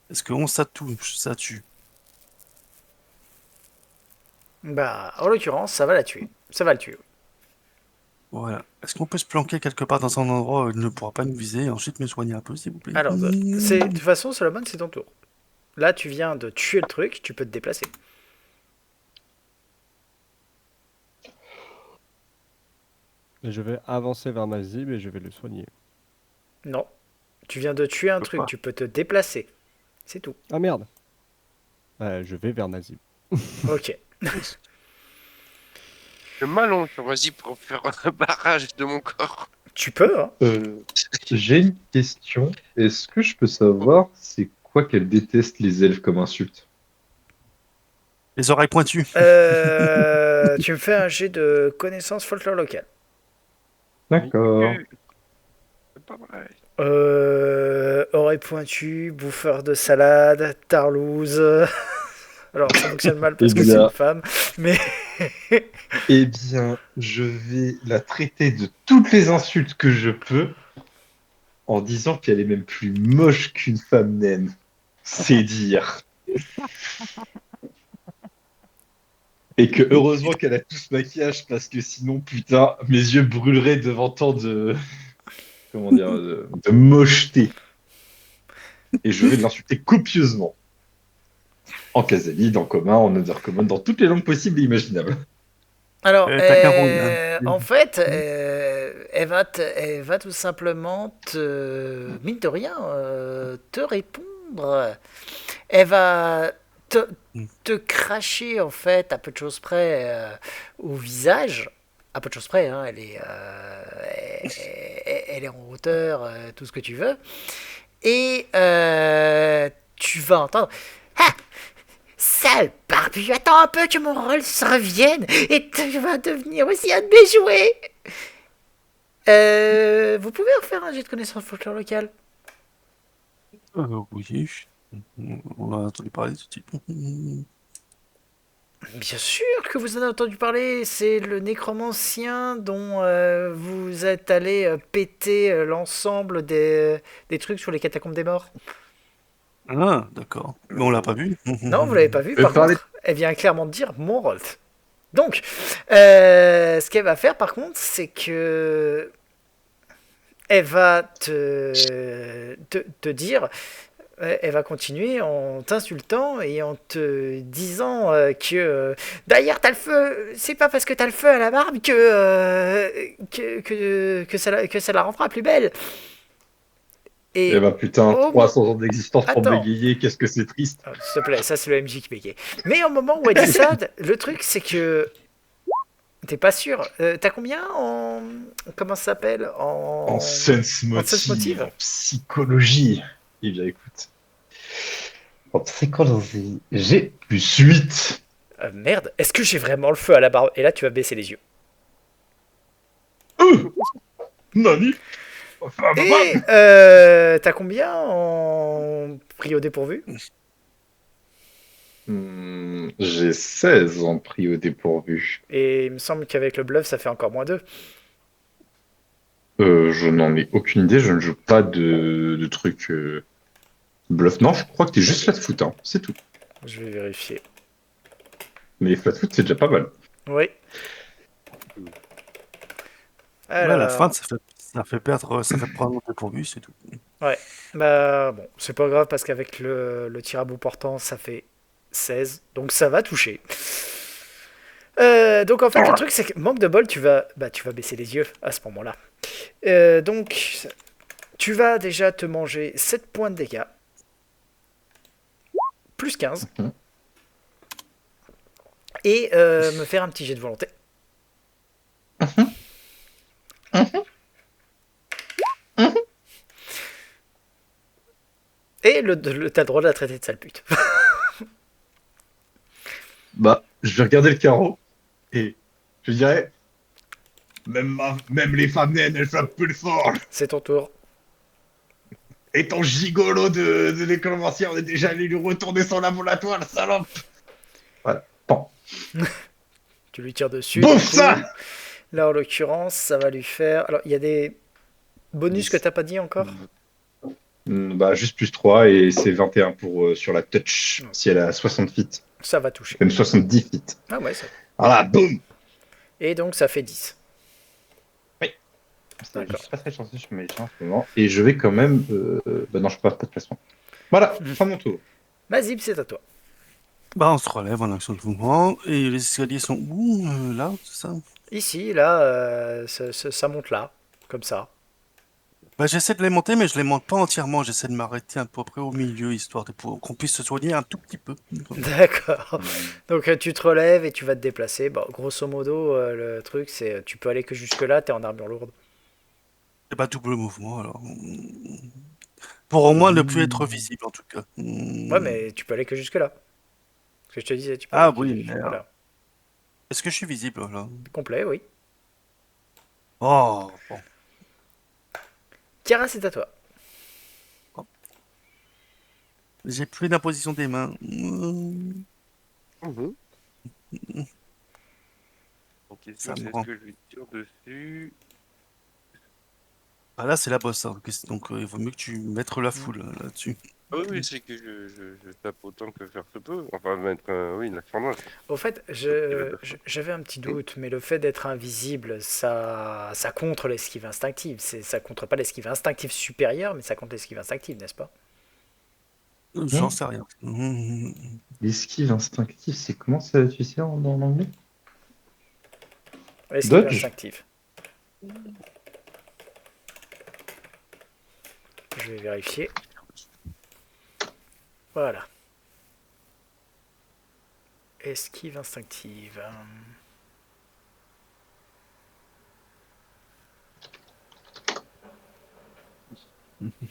Est-ce que 11 ça touche, ça tue? Bah, en l'occurrence, ça va la tuer. Ça va le tuer. Voilà. Est-ce qu'on peut se planquer quelque part dans un endroit où il ne pourra pas me viser et ensuite me soigner un peu, s'il vous plaît? Alors, de toute façon, Solomon, c'est ton tour. Là, tu viens de tuer le truc, tu peux te déplacer. Et je vais avancer vers Mazib et je vais le soigner. Non. Tu viens de tuer un peux truc, pas. tu peux te déplacer. C'est tout. Ah merde. Je vais vers Mazib. Ok. Je m'allonge, vas-y, pour faire un barrage de mon corps. Tu peux, hein. J'ai une question. Est-ce que je peux savoir c'est quoi qu'elle déteste les elfes comme insulte? Les oreilles pointues. Tu me fais un jet de connaissance folklore locale. D'accord. C'est pas vrai. Oreille pointue, bouffeur de salade, tarlouse. Alors, ça fonctionne mal parce Eh que c'est bien. une femme, mais Eh bien, je vais la traiter de toutes les insultes que je peux en disant qu'elle est même plus moche qu'une femme naine. C'est dire. Et que heureusement qu'elle a tout ce maquillage parce que sinon, putain, mes yeux brûleraient devant tant de, comment dire, de mocheté. Et je vais l'insulter copieusement. En Kazali, en commun, en Othercommon, dans toutes les langues possibles et imaginables. alors, T'as qu'un rôle. en fait, elle va tout simplement mine de rien, te répondre. Elle va te cracher en fait à peu de choses près au visage. À peu de choses près, hein, elle est en hauteur, tout ce que tu veux. Et tu vas entendre. Ah, sale barbu, attends un peu que mon rôle se revienne et tu vas devenir aussi un de mes jouets. Vous pouvez refaire un jet de connaissance folklore locale? Oui. On a entendu parler de ce type. Bien sûr que vous en avez entendu parler, c'est le nécromancien dont vous êtes allé péter l'ensemble des trucs sur les catacombes des morts. Ah, d'accord. Mais on l'a pas vu. Non, vous l'avez pas vu, par parlez- contre, elle vient clairement de dire mon rôle. Donc, ce qu'elle va faire par contre, c'est que elle va te dire, elle va continuer en t'insultant et en te disant que d'ailleurs t'as le feu, c'est pas parce que t'as le feu à la barbe que ça la rendra plus belle. Et Eh ben putain, au 300 ans d'existence pour Attends. bégayer, qu'est-ce que c'est triste. S'il te plaît, ça c'est le MJ qui bégayait. Mais au moment où elle dit ça, le truc c'est que t'es pas sûr. T'as combien en. Comment ça s'appelle En sense sense motive. motive, en psychologie. Eh bien écoute. En psychologie, j'ai plus 8. Merde, est-ce que j'ai vraiment le feu à la barbe? Et là tu vas baisser les yeux. Nani. Et t'as combien en prix au dépourvu? J'ai 16 en prix au dépourvu. Et il me semble qu'avec le bluff ça fait encore moins 2. Je n'en ai aucune idée, je ne joue pas de trucs bluff. Non, je crois que t'es juste flat foot, hein. C'est tout. Je vais vérifier. Mais flat foot, c'est déjà pas mal. Oui. Ouais, à la Alors, fin, ça fait perdre, ça fait prendre le dépourvu, c'est tout. bah bon, c'est pas grave parce qu'avec le tir à bout portant ça fait 16, donc ça va toucher. Donc en fait le truc c'est que manque de bol tu vas baisser les yeux à ce moment là. Donc tu vas déjà te manger 7 points de dégâts plus 15 Mhm. et me faire un petit jet de volonté. Et t'as le droit de la traiter de sale pute. Bah, je vais regarder le carreau et je dirais, même les femmes naines, elles frappent plus fort. C'est ton tour. Et ton gigolo de nécromancien, on est déjà allé lui retourner son laboratoire, le salope. Voilà. Bon. Tu lui tires dessus. Bouffe du coup. ça. Là en l'occurrence ça va lui faire... Alors il y a des bonus que t'as pas dit encore? Bah, juste plus 3 et c'est 21 pour, sur la touch, si elle a 60 feet. Ça va toucher. Même 70 feet. Ah ouais ça. Voilà, boum. Et donc ça fait 10. Je D'accord. suis pas très chanceux sur mes jets en ce moment. Et je vais quand même. Bah non, je peux pas de placement. Voilà, fin de mon tour. Mazib, c'est à toi. Bah, on se relève en action de mouvement. Et les escaliers sont où? Là, c'est ça? Ici, là, ça monte là, comme ça. Bah, j'essaie de les monter, mais je les monte pas entièrement. J'essaie de m'arrêter à peu près au milieu, histoire de qu'on puisse se soigner un tout petit peu. D'accord. Donc tu te relèves et tu vas te déplacer. Bon, grosso modo, le truc, c'est tu peux aller que jusque là, t'es en armure lourde. Et bah, double mouvement, alors. Pour au moins ne plus être visible, en tout cas. Ouais, mais tu peux aller que jusque là. Ce que je te disais, tu peux Ah aller que oui, jusque merde. là. Est-ce que je suis visible, là? Complet, oui. Oh, bon. Kiara, c'est à toi. J'ai plus d'imposition des mains. Mhm. Donc, Ça me est-ce rend. que je lui tire dessus? Ah, là, c'est la bosse, hein. Donc, il vaut mieux que tu mettes la foule là-dessus. Ah oui, c'est que je tape autant que faire se peut. Enfin, mettre oui, une action noire. Au fait, j'avais un petit doute, mais le fait d'être invisible, ça contre l'esquive instinctive. Ça contre pas l'esquive instinctive supérieure, mais ça contre l'esquive instinctive, n'est-ce pas? J'en sais rien. L'esquive instinctive, c'est comment ça, tu sais, en anglais? Esquive Dodge? instinctive. Je vais vérifier. Voilà. Esquive instinctive.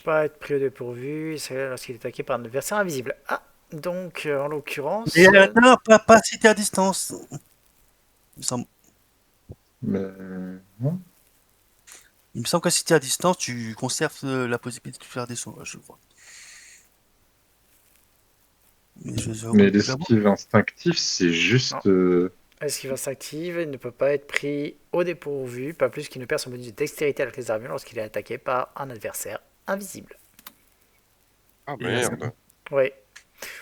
Pas être pris au dépourvu, c'est lorsqu'il est attaqué par un adversaire invisible. Ah, donc en l'occurrence. Et non, pas si t'es à distance. Il me semble, Non. il me semble que si t'es à distance, tu conserves la possibilité de faire des sauts, je crois. Mais je vais Mais recouper la boucle. l'esquive instinctive, c'est Non. juste. Esquive instinctive, il ne peut pas être pris au dépourvu, pas plus qu'il ne perd son bonus de dextérité avec les armures lorsqu'il est attaqué par un adversaire invisible. Ah Et là, c'est merde. Oui,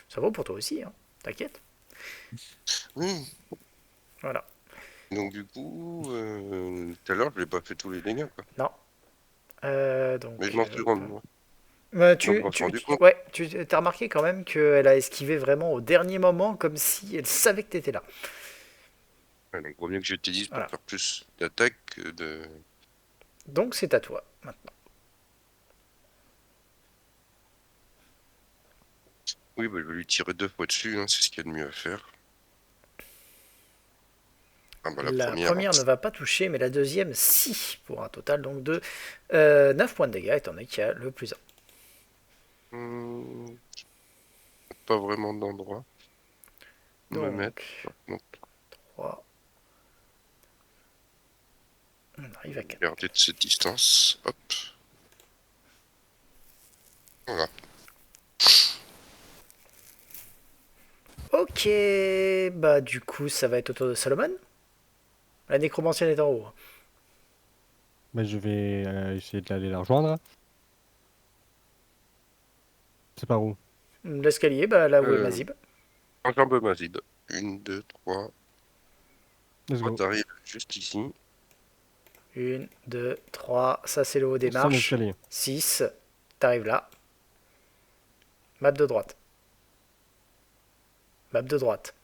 ça vaut pour toi aussi, hein. T'inquiète. Oui. Voilà. Donc du coup, tout à l'heure, je n'ai pas fait tous les dégâts, quoi. Non. Donc, Mais je m'en suis rendu. Ouais. bah, Donc, je m'en suis rendu compte. ouais, tu as remarqué quand même qu'elle a esquivé vraiment au dernier moment, comme si elle savait que t'étais là. Ouais, donc, vaut mieux que j'utilise pour Voilà. faire plus d'attaque que de. Donc c'est à toi maintenant. Oui, bah, je vais lui tirer 2 fois dessus, hein, c'est ce qu'il y a de mieux à faire. Ah bah la La première. première ne va pas toucher, mais la deuxième, si, pour un total donc de 9 points de dégâts, étant donné qu'il y a le plus 1. Pas vraiment d'endroit. Me Donc, mettre. Donc, 3. On arrive à 4. garder de cette distance. Hop. Voilà. Ok, bah du coup, ça va être au tour de Salomon. La nécromancienne est en haut. Mais je vais essayer d'aller la rejoindre. C'est par où? L'escalier, bah là où est Mazib. Enjambe Mazib. 1, 2, 3. Let's Toi, go. t'arrives juste ici. 1, 2, 3. Ça, c'est le haut des C'est un marches. escalier. 6. T'arrives là. Map de droite. Map de droite.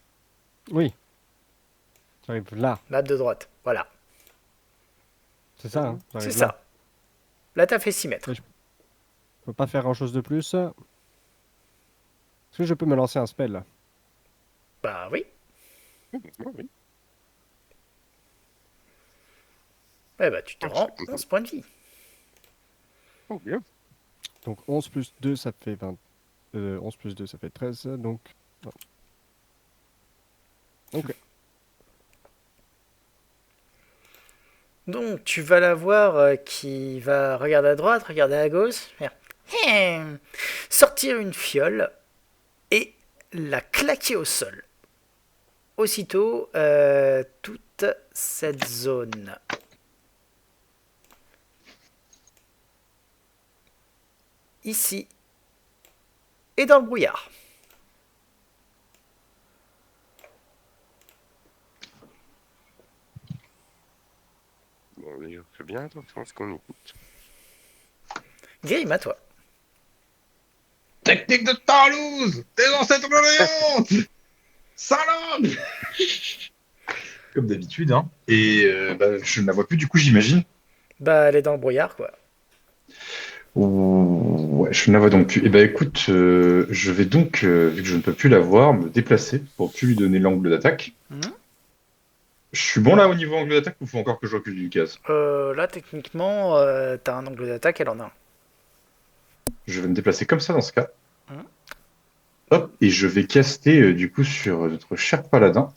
Oui. J'arrive là. Map de droite. Voilà. C'est ça, hein? C'est J'arrive là. ça. Là, t'as fait 6 mètres. Ouais, je peux pas faire grand chose de plus. Est-ce que je peux me lancer un spell là? Bah oui. Oui. Eh bah, tu te rends 11 points de vie. Oh, bien. Donc 11 plus 2, ça fait 20. 11 plus 2, ça fait 13. Donc. Non. Ok. Donc, tu vas la voir qui va regarder à droite, regarder à gauche, faire sortir une fiole et la claquer au sol. Aussitôt, toute cette zone ici est dans le brouillard. Bon, on va faire fais bien attention à ce qu'on écoute. Grim, à toi. Technique de Tarlouse, tes ancêtres malveillantes. Salope. Comme d'habitude, hein. Et je ne la vois plus du coup, j'imagine. Bah, elle est dans le brouillard, quoi. Ouais, je ne la vois donc plus. Eh ben écoute, je vais donc, vu que je ne peux plus la voir, me déplacer pour plus lui donner l'angle d'attaque. Mhm. Je suis bon là au niveau angle d'attaque ou faut encore que je recule d'une case? Là, techniquement, t'as un angle d'attaque, elle en a un. Je vais me déplacer comme ça dans ce cas. Mhm. Hop, et je vais caster du coup sur notre cher paladin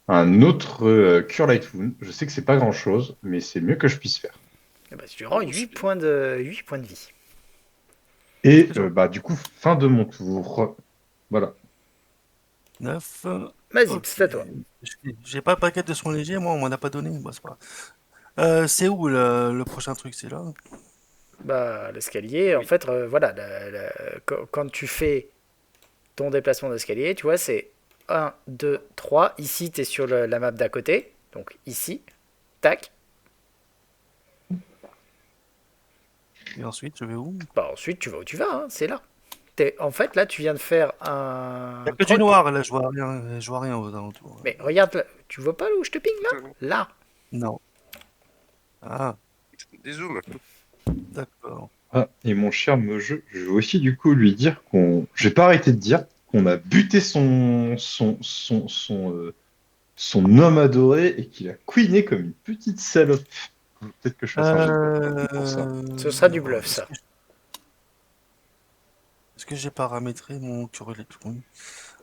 un autre Cure Light Wound. Je sais que c'est pas grand chose, mais c'est mieux que je puisse faire. Et bah, tu rends 8 points de vie. Et du coup, fin de mon tour. Voilà. 9. Vas-y, Ok. c'est à toi. J'ai pas de paquet de soins légers, moi, on m'en a pas donné. Bon, c'est pas c'est où le prochain truc? C'est là? Bah, l'escalier, en Oui. fait, voilà, quand tu fais ton déplacement d'escalier, tu vois, c'est 1, 2, 3. Ici, t'es sur la map d'à côté. Donc ici, tac. Et ensuite, je vais où? Bah, ensuite, tu vas où tu vas, hein, c'est là. En fait, là, tu viens de faire Il y a un que du troc. noir, là, je vois rien aux alentours. Mais regarde, là, tu vois pas où je te ping là? Là. Non. Ah, Des zooms. d'accord. Ah, et mon cher jeu, je vais aussi du coup lui dire qu'on. J'ai pas arrêté de dire qu'on a buté son homme adoré et qu'il a queené comme une petite salope. Peut-être que je fasse un jet de diplomatie pour ça. Ce sera du bluff, ça. Est-ce que j'ai paramétré mon cure électron?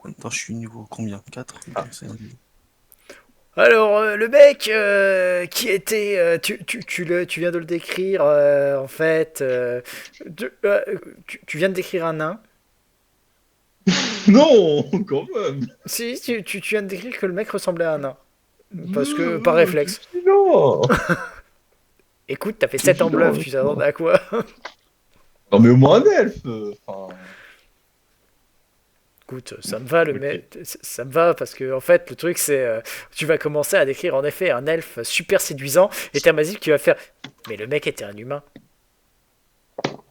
Attends, je suis niveau combien? 4? Ah. Alors, le mec qui était. Tu viens de le décrire, en fait. Tu viens de décrire un nain. Non, quand même. Si, tu viens de décrire que le mec ressemblait à un nain. Parce que, par réflexe. Non. Écoute, t'as fait 7 en bluff, tu t'attendais à quoi? Non, mais au moins un elfe. Enfin, Écoute, ça me va le ok. mec, ça me va parce que en fait le truc c'est tu vas commencer à décrire en effet un elfe super séduisant et t'as Mazik qui va faire mais le mec était un humain. Oh,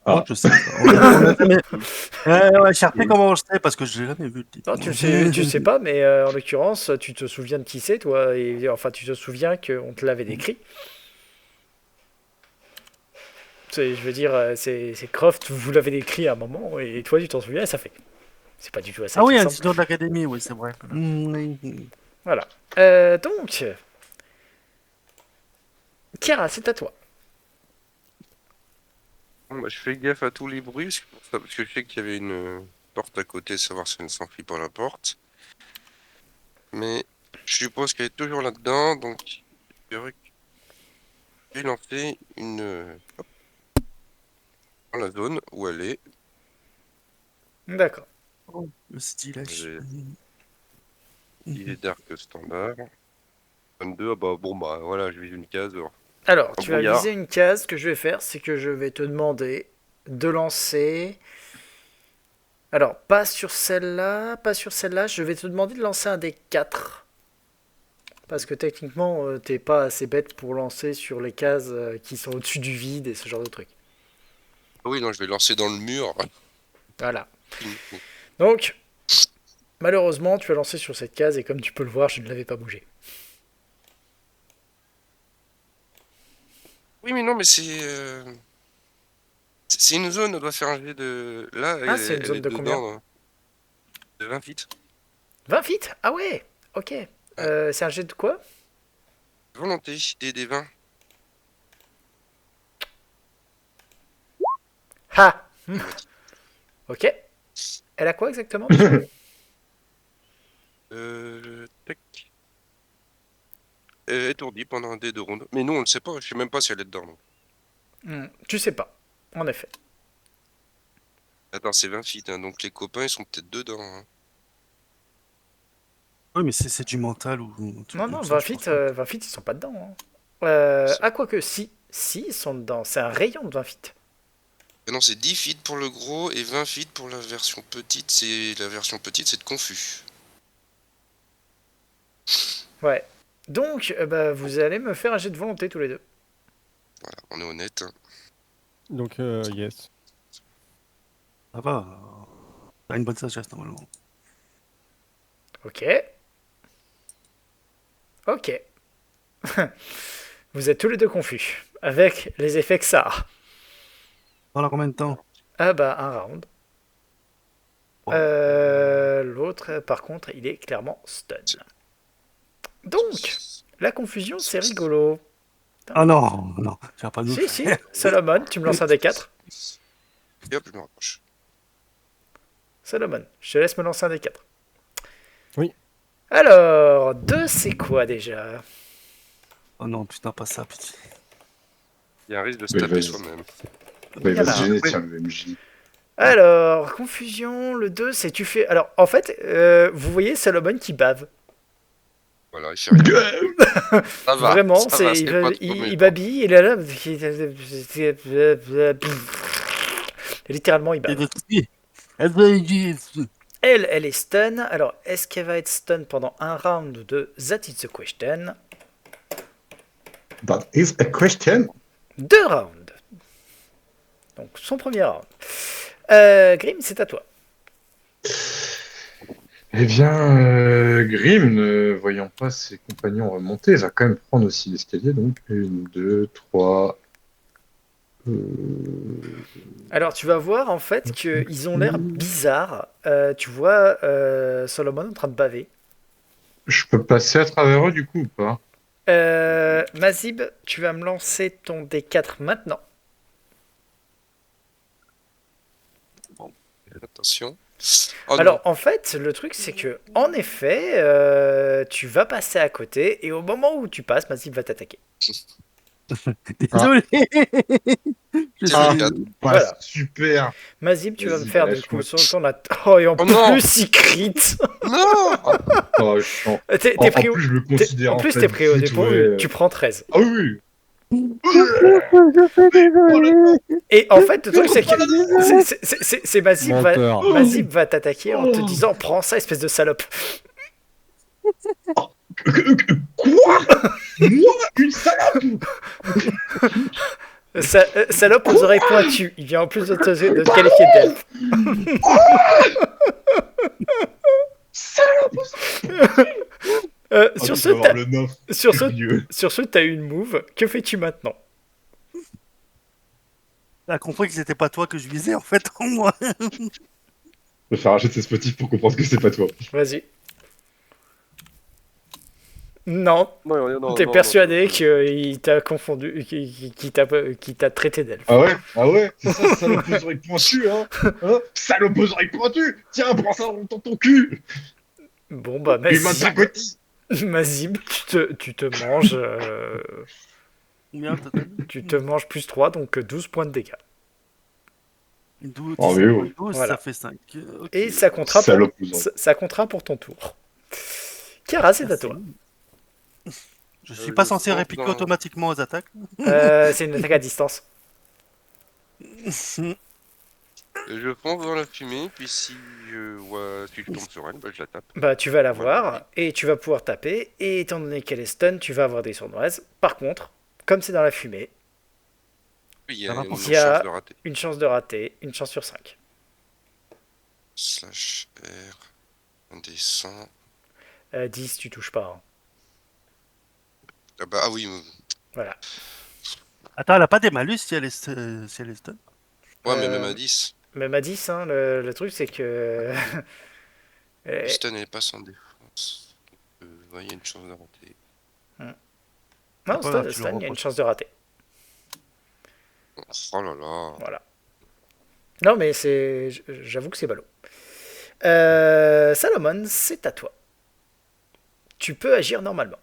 Ah. je sais. On a jamais... ouais, cherchez comment on le sait, parce que je l'ai jamais vu, le type. Non, tu sais pas, mais en l'occurrence tu te souviens de qui c'est toi et enfin tu te souviens qu'on te l'avait décrit. Je veux dire, c'est Croft, vous l'avez décrit à un moment et toi tu t'en souviens et ça fait. C'est pas du tout à ça Ah qu'il oui, un ressemble. étudiant de l'académie, oui, c'est vrai. Oui. Voilà. Donc, Kiara, c'est à toi. Bon, bah, je fais gaffe à tous les bruits, parce que je sais qu'il y avait une porte à côté, savoir si elle ne s'enfuit par la porte. Mais je suppose qu'elle est toujours là-dedans, donc je vais lancer une hop, dans la zone où elle est. D'accord. Oh, le stylage. Il est dark standard. 22, ah bah bon bah voilà, je vise une case. Alors, Un tu vas brouillard. viser une case. Ce que je vais faire, c'est que je vais te demander de lancer. Alors, pas sur celle-là, pas sur celle-là. Je vais te demander de lancer un des 4. Parce que techniquement, t'es pas assez bête pour lancer sur les cases qui sont au-dessus du vide et ce genre de trucs. Ah oui, non, je vais lancer dans le mur. Voilà. Donc, malheureusement, tu as lancé sur cette case et comme tu peux le voir, je ne l'avais pas bougé. Oui, mais non, mais c'est une zone, on doit faire un jet de. Là, Ah, c'est une elle zone est de combien? dedans, de 20 feet. 20 feet? Ah ouais. Ok. Ouais. C'est un jet de quoi? Volonté, des 20. Ha. Ok. Elle a quoi exactement dessus? Tac. Étourdi pendant un dé de ronde. Mais nous, on ne sait pas, je sais même pas si elle est dedans. Donc. Tu sais pas. En effet. Attends, c'est 20 feet, hein, donc les copains, ils sont peut-être dedans. Hein. Oui, mais c'est du mental ou un truc Non, comme non, ça, 20 je pense feet, pas. 20 feet, ils sont pas dedans. Hein. Ah, quoique, si. Si, ils sont dedans. C'est un rayon de 20 feet. Non, c'est 10 feet pour le gros et 20 feet pour la version petite. La version petite, c'est de confus. Ouais. Donc, vous allez me faire un jet de volonté tous les deux. Voilà, on est honnête. Donc, yes. Ça va. T'as une bonne sagesse normalement. Ok. Ok. Vous êtes tous les deux confus. Avec les effets que ça a. Pendant combien de temps? Ah bah, un round. Bon. L'autre, par contre, il est clairement stun. Donc, la confusion, c'est rigolo. Ah non, non, tu vas pas nous Si, si. faire. Solomon, tu me lances un des 4. Et hop, je me rapproche. Solomon, je te laisse me lancer un des 4. Oui. Alors, 2, c'est quoi déjà? Oh non, putain, pas ça, pitié. Il y a un risque de se Mais taper vas-y. soi-même. Bah, il va Voilà. se gêner, tiens, le MJ. Alors, confusion, le 2, c'est tu fais... Alors, en fait, vous voyez Solomon qui bave. Voilà, il fait rien. Ça va. Vraiment, ça va, c'est, pas trop il méchant. babille, il est là... Littéralement, il Et bave. de elle va dire. Elle est stun. Alors, est-ce qu'elle va être stun pendant un round de That is the question? That is a question. 2 rounds. Donc, son premier round. Grim, c'est à toi. Eh bien, Grim, ne voyant pas ses compagnons remonter, va quand même prendre aussi l'escalier. Donc, 1, 2, 3. Alors, tu vas voir en fait qu'ils ont l'air bizarres. Tu vois Solomon en train de baver. Je peux passer à travers eux du coup ou pas? Mazib, tu vas me lancer ton D4 maintenant. Attention. Oh Alors, en fait, le truc, c'est que, en effet, tu vas passer à côté, et au moment où tu passes, Mazib va t'attaquer. Désolé. Je C'est Ah. suis- le cas. Bah, Voilà. super. Mazib, tu vas me Vas-y, faire bah, du coup lâche-moi. sur ton Oh, et en Oh non. plus, il crit. Non. Oh, chiant. T'es En pris au... plus, je me t'es- considère En plus, fait t'es pris au but, dépourvu. ouais. Tu prends 13. Ah oui, oui. Je suis désolé. Et en fait, le truc, c'est que c'est Menteur. Mazib va t'attaquer en te Oh. disant prends ça, espèce de salope. Quoi? Moi, une salope? Salope aux oreilles pointues. Il vient en plus de te qualifier d'elfe. Salope. Sur Oh, ce, tu vas t'as- voir le neuf. sur ce, Furieux. sur ce, t'as une move. Que fais-tu maintenant? T'as compris que c'était pas toi que je visais en fait, en moi. Je vais faire un jet de Spotify pour comprendre que c'est pas toi. Vas-y. Non, Non, non, t'es non, persuadé non. qu'il t'a confondu, qu'il t'a traité d'elfe. Ah ouais? Ah ouais? C'est ça, salope aux oreilles pointues, hein? Salope aux oreilles pointues! Tiens, prends ça dans ton cul! Bon bah Humain de Dragoti! Mazib, tu te manges, Combien t'as donné tu te manges plus 3, donc 12 points de dégâts. 12, Oh, mais oh. 12, Voilà. ça fait 5. Et ça comptera, Salope aux oreilles. ça comptera pour ton tour. Kara, c'est à toi. Je suis pas Je censé pense répliquer dans- automatiquement aux attaques. C'est une attaque à distance. Je fonce dans la fumée, puis si je tombe sur elle, bah, je la tape. Bah, tu vas la voir et tu vas pouvoir taper. Et étant donné qu'elle est stun, tu vas avoir des sournoises. Par contre, comme c'est dans la fumée, Oui, il y Ça a va une pas. Il y a- chance de rater. une chance de rater, une chance sur 5. Slash R. On descend. 10, tu touches pas. Hein. Ah bah ah oui. Voilà. Attends, elle a pas des malus si elle est, si elle est stun. Ouais, mais même Euh, à 10. Même à 10, hein, le truc c'est que. Le stun n'est pas sans défense. Ouais, il y a une chance de rater. Non, pas grave, tu le stun, il y a une reprends. chance de rater. Oh là là. Voilà. Non, mais c'est. J'avoue que c'est ballot. Salomon, c'est à toi. Tu peux agir normalement.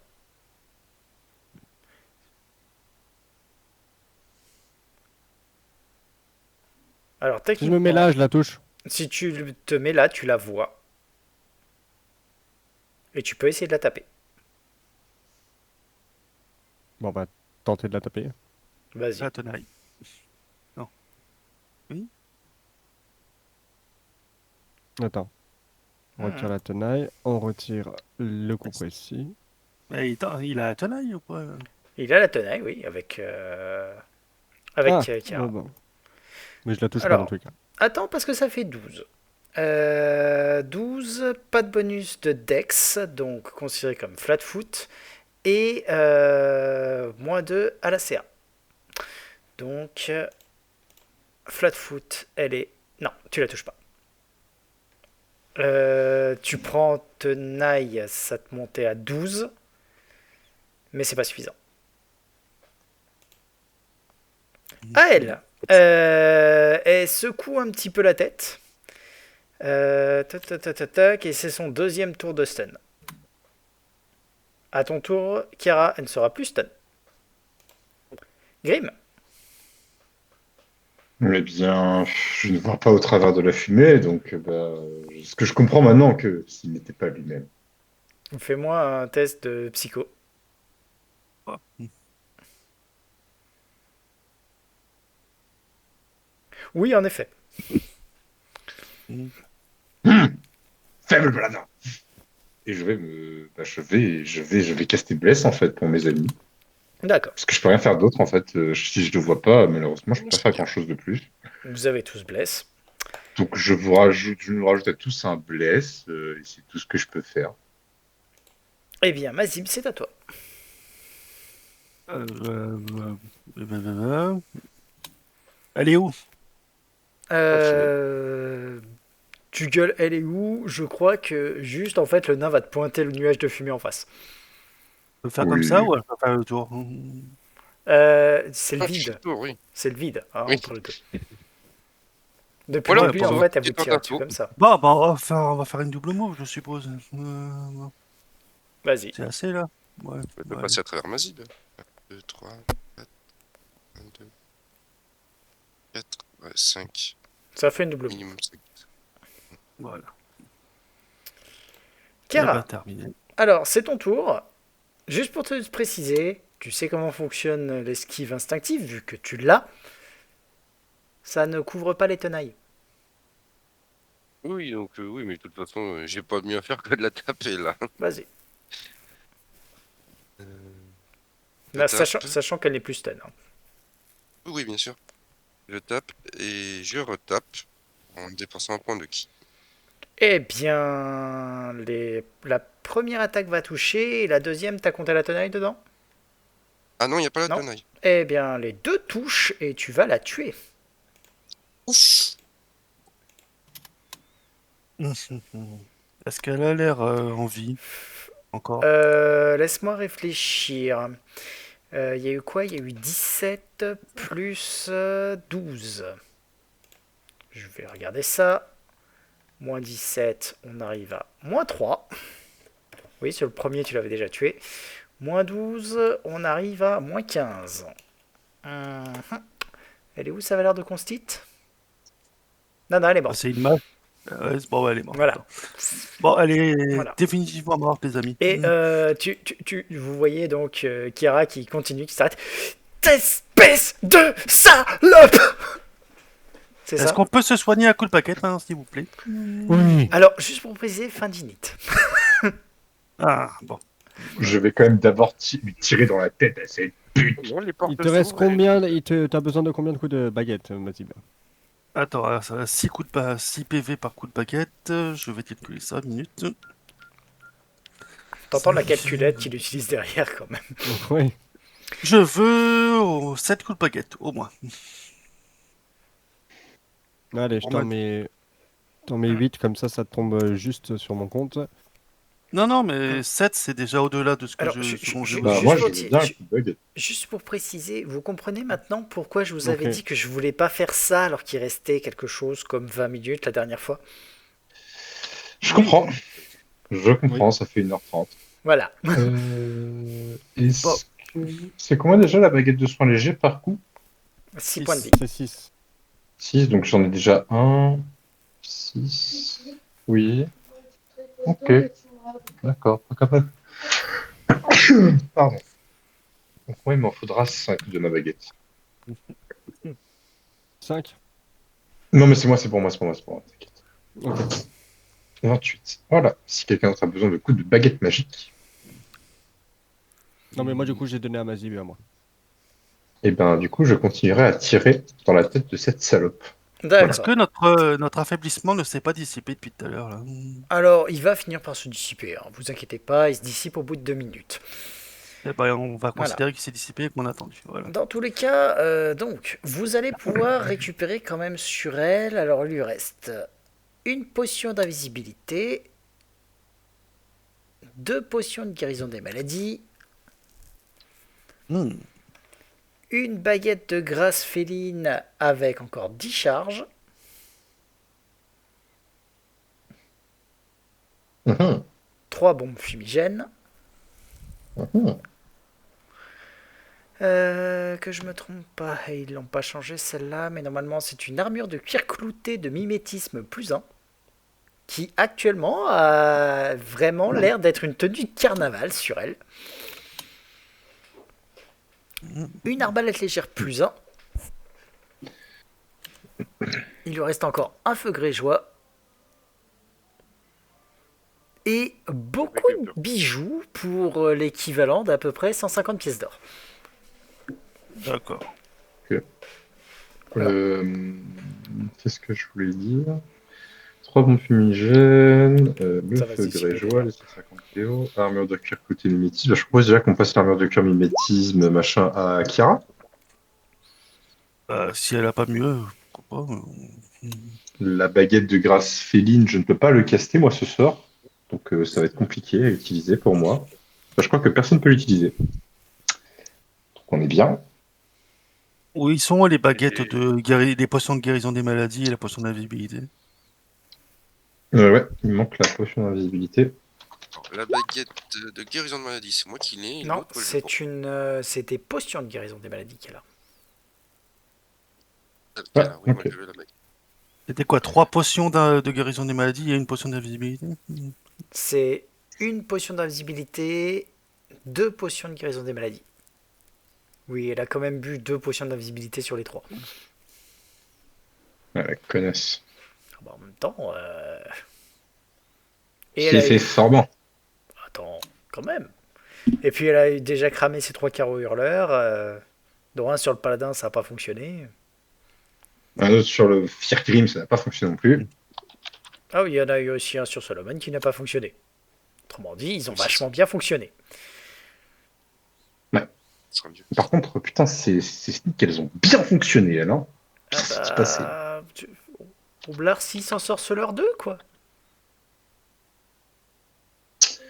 Alors, Si je me mets là, je la touche. si tu te mets là, tu la vois. Et tu peux essayer de la taper. Bon, on va tenter de la taper. Vas-y. La tenaille. Attends. On retire la tenaille, on retire le compressif. Mais il a la tenaille ou quoi? Il a la tenaille, oui, avec Kira. bon. Mais je la touche pas dans Alors, tous les cas. attends, parce que ça fait 12. 12, pas de bonus de Dex, donc considéré comme flat-foot, et -2 à la CA. Donc, flat-foot, elle est... Non, tu la touches pas. Tu prends tenaille, ça te montait à 12, mais c'est pas suffisant. À elle, elle secoue un petit peu la tête. Tac, tac, tac, tac, tac, et c'est son deuxième tour de stun. À ton tour, Kiara, elle ne sera plus stun. Grim, Eh bien, je ne vois pas au travers de la fumée, donc ce que je comprends maintenant que s'il n'était pas lui-même. fais-moi un test de psycho. Ah. Oui, en effet. Faible paladin. Et je vais je vais caster Bless en fait pour mes amis. D'accord. Parce que je peux rien faire d'autre en fait. Si je le vois pas, malheureusement, je peux pas faire grand chose de plus. Vous avez tous bless. Donc je nous rajoute à tous un Bless, et c'est tout ce que je peux faire. Eh bien, Mazib, c'est à toi. Elle est où? Tu gueules, elle est où? Je crois que juste, en fait, le nain va te pointer le nuage de fumée en face. Je peux faire Oui. comme ça ou elle peut faire le tour? C'est le Ah, vide. tour, oui. C'est le vide Oui. entre les deux. Depuis Voilà, le début, pour en fait, elle vous c'est tire un dessus tour. comme ça. Bon, bah, on va faire une double move, je suppose. Vas-y. C'est assez là? Ouais. Je peux Ouais. passer à travers Mazib. 2, 3, 4, 1, 2, 4, ouais, 5. Ça fait une double move. Minimum 5. Voilà. Kara, Eh ben, terminé. alors, c'est ton tour. Juste pour te préciser, tu sais comment fonctionne l'esquive instinctive, vu que tu l'as. Ça ne couvre pas les tenailles. Oui, donc oui, mais de toute façon, j'ai pas mieux à faire que de la taper là. Vas-y. Je Là, tape. sachant qu'elle n'est plus stun. Hein. Oui, bien sûr. Je tape et je retape en dépensant un point de ki. Eh bien, la première attaque va toucher et la deuxième, t'as compté la tenaille dedans? Ah non, il n'y a pas la Non. tenaille. Eh bien, les deux touchent et tu vas la tuer. Ouf. Est-ce qu'elle a l'air en vie encore? Laisse-moi réfléchir. Il y a eu quoi? Il y a eu 17 plus 12. Je vais regarder ça. Moins 17, on arrive à moins 3. Oui, sur le premier, tu l'avais déjà tué. Moins 12, on arrive à moins 15. Elle est où sa valeur de constit? Non, elle est morte. C'est une masse. Bon, elle est morte. Voilà. Bon, elle est Voilà. définitivement morte, les amis. Et vous voyez donc Kira qui continue, qui s'arrête. Espèce de salope! C'est Est-ce ça? qu'on peut se soigner à coup de paquet, hein, s'il vous plaît? Oui. Alors, juste pour préciser, fin d'init. Ah, bon. Je vais quand même d'abord lui tirer dans la tête à cette pute. Non, les portes Il te reste s'ouvrent et- combien? T'as besoin de combien de coups de baguette, Mazib? Attends, alors, ça va 6 PV par coup de paquette. Je vais calculer ça, minute. T'entends la calculette qu'il utilise derrière quand même. Oui. Je veux 7 coups de paquette, au moins. Allez, je Bon, t'en bah- mets... t'en mets 8, comme ça tombe juste sur mon compte. Non, mais 7, c'est déjà au-delà de ce que Alors, ce dont j'ai Juste Bah, pour moi, besoin. je dire- veux bien un ju- coup de baguette. Juste pour préciser, vous comprenez maintenant pourquoi je vous avais Ok. dit que je voulais pas faire ça alors qu'il restait quelque chose comme 20 minutes la dernière fois? Je comprends. Je comprends, ça fait 1h30. Voilà. Est-ce Bon. que... C'est combien déjà la baguette de soins légers par coup? 6 points de vie. C'est 6. 6, donc j'en ai déjà 1. 6. Oui. Ok. D'accord. Pas capable. Pardon. Donc moi, il m'en faudra 5 de ma baguette. 5. Non, mais c'est pour moi, t'inquiète. Ok. 28. Voilà. Si quelqu'un d'autre a besoin de coups de baguette magique. Non, mais moi, du coup, j'ai donné à Mazibu à moi. Et ben, du coup, je continuerai à tirer dans la tête de cette salope. Est-ce D'accord. que notre affaiblissement ne s'est pas dissipé depuis tout à l'heure là? Alors, il va finir par se dissiper, hein. Vous inquiétez pas, il se dissipe au bout de 2 minutes. Eh ben, on va Voilà. considérer qu'il s'est dissipé et qu'on a attendu. Voilà. Dans tous les cas, donc, vous allez pouvoir récupérer quand même sur elle. Alors, il lui reste une potion d'invisibilité, 2 potions de guérison des maladies, Hmm. une baguette de grâce féline avec encore 10 charges, Mhm, 3 bombes fumigènes, mhm. que je me trompe pas, et ils l'ont pas changé celle-là, mais normalement c'est une armure de cuir clouté de mimétisme +1, qui actuellement a vraiment l'air d'être une tenue de carnaval sur elle. Une arbalète légère +1. Il lui reste encore un feu grégeois. Et beaucoup de bijoux pour l'équivalent d'à peu près 150 pièces d'or. D'accord. Voilà. Qu'est-ce que je voulais dire? 3 bombes fumigènes, le Ça va se feu dissiper grégeois, déjà. les 150 PO, armure de cuir clouté mimétisme. Bah, je propose déjà qu'on passe l'armure de cuir mimétisme machin à Kiara. Si elle a pas mieux, pourquoi pas. La baguette de grâce féline, je ne peux pas le caster moi ce soir. Donc ça va être compliqué à utiliser pour moi. Enfin, je crois que personne ne peut l'utiliser. Donc on est bien. Où ils sont les baguettes des potions de guérison des maladies et la potion d'invisibilité? Ouais, il manque la potion d'invisibilité. La baguette de guérison de maladie, c'est moi qui l'ai. Et Non, l'autre, je pense. c'est des potions de guérison des maladies qu'elle a. Ah, Là, oui, moi ok. je veux la baguette. C'était quoi? 3 potions de guérison des maladies et une potion d'invisibilité? C'est une potion d'invisibilité, 2 potions de guérison des maladies. Oui, elle a quand même bu 2 potions d'invisibilité sur les 3. Ah, la connasse. En même temps, et Ce elle qui a fait eu... fort bon. Attends, quand même. Et puis elle a déjà cramé ses 3 carreaux hurleurs, dont un sur le paladin, ça n'a pas fonctionné. Un autre sur le Firgrim, ça n'a pas fonctionné non plus. Ah oui, il y en a eu aussi un sur Solomon qui n'a pas fonctionné. Autrement dit, ils ont Oui, c'est vachement ça. bien fonctionné. Ce sera mieux. Par contre, putain, c'est sneak qu'elles ont bien fonctionné, elles, hein. Ah Qu'est-ce qui s'est passé? bah... Roublard 6 en sorceleur 2, quoi.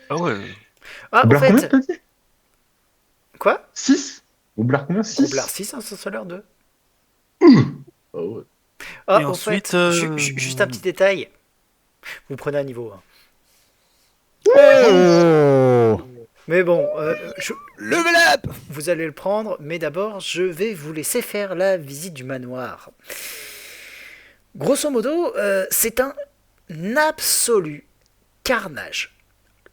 Ah ouais. Ah, au Roublard combien, fait... t'as dit? Quoi 6? Roublard combien? Roublard 6? 6 en sorceleur 2. Oh, ouais. Ah, Et au ensuite, fait, juste un petit détail. Vous prenez un niveau 1. Oh Mais bon, Level up! vous allez le prendre, mais d'abord, je vais vous laisser faire la visite du manoir. Grosso modo, c'est un absolu carnage.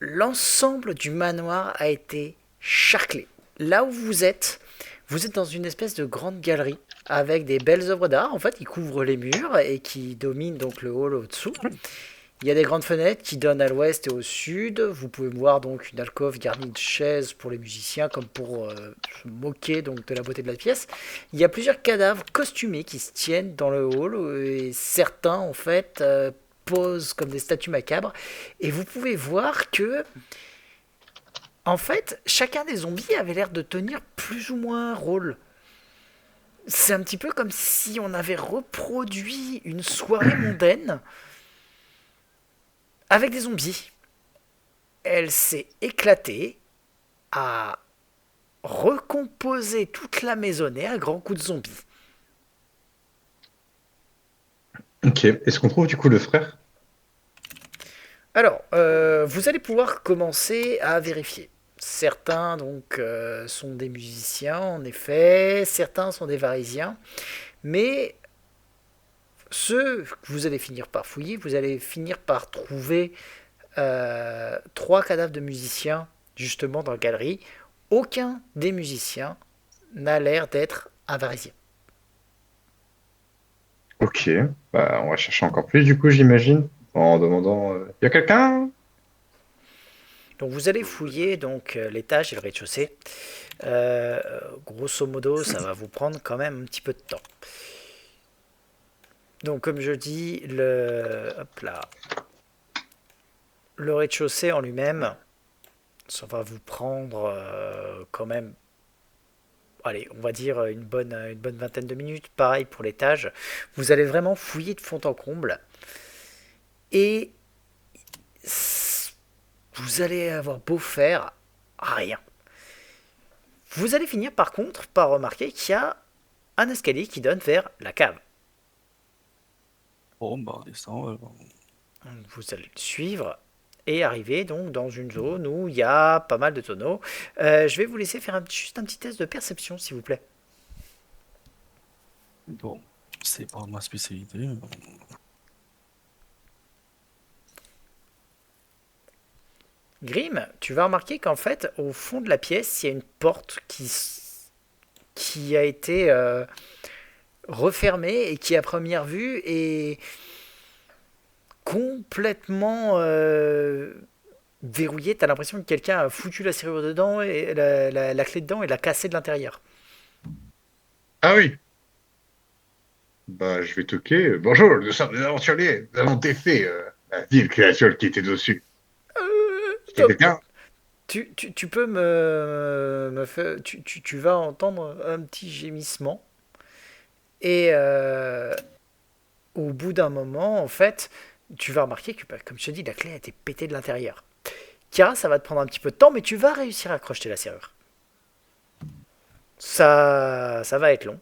L'ensemble du manoir a été charclé. Là où vous êtes dans une espèce de grande galerie avec des belles œuvres d'art, en fait, qui couvrent les murs et qui dominent donc le hall au-dessous. Il y a des grandes fenêtres qui donnent à l'ouest et au sud. Vous pouvez voir donc une alcôve garnie de chaises pour les musiciens, comme pour se moquer donc de la beauté de la pièce. Il y a plusieurs cadavres costumés qui se tiennent dans le hall et certains en fait posent comme des statues macabres. Et vous pouvez voir que en fait chacun des zombies avait l'air de tenir plus ou moins un rôle. C'est un petit peu comme si on avait reproduit une soirée mondaine avec des zombies. Elle s'est éclatée à recomposer toute la maisonnée à grands coups de zombies. Ok. Est-ce qu'on trouve du coup le frère? Alors, vous allez pouvoir commencer à vérifier. Certains donc sont des musiciens en effet, certains sont des varisiens, mais ceux que vous allez finir par fouiller, vous allez finir par trouver 3 cadavres de musiciens justement dans la galerie. Aucun des musiciens n'a l'air d'être un varisien. Ok. Bah, on va chercher encore plus du coup, j'imagine. En demandant. Y a quelqu'un? Donc vous allez fouiller donc l'étage et le rez-de-chaussée. Grosso modo, ça va vous prendre quand même un petit peu de temps. Donc comme je dis, hop là, le rez-de-chaussée en lui-même, ça va vous prendre quand même, allez, on va dire une bonne vingtaine de minutes. Pareil pour l'étage. Vous allez vraiment fouiller de fond en comble. Et vous allez avoir beau faire rien. Vous allez finir par contre par remarquer qu'il y a un escalier qui donne vers la cave. Bon, bah, on descend. Vous allez le suivre et arriver donc dans une zone où il y a pas mal de tonneaux. Je vais vous laisser faire juste un petit test de perception, s'il vous plaît. Bon, c'est pas ma spécialité. Grim, tu vas remarquer qu'en fait, au fond de la pièce, il y a une porte qui a été refermée et qui, à première vue, est complètement verrouillée. Tu as l'impression que quelqu'un a foutu la serrure dedans et la clé dedans et l'a cassée de l'intérieur. Ah oui. Bah, je vais toquer. Bonjour, nous sommes des aventuriers. Nous avons défait la ville créature qui était dessus. Il y a quelqu'un? Tu peux me faire. Tu vas entendre un petit gémissement. Et au bout d'un moment, en fait, tu vas remarquer que, bah, comme je te dis, la clé a été pétée de l'intérieur. Kira, ça va te prendre un petit peu de temps, mais tu vas réussir à crocheter la serrure. Ça va être long.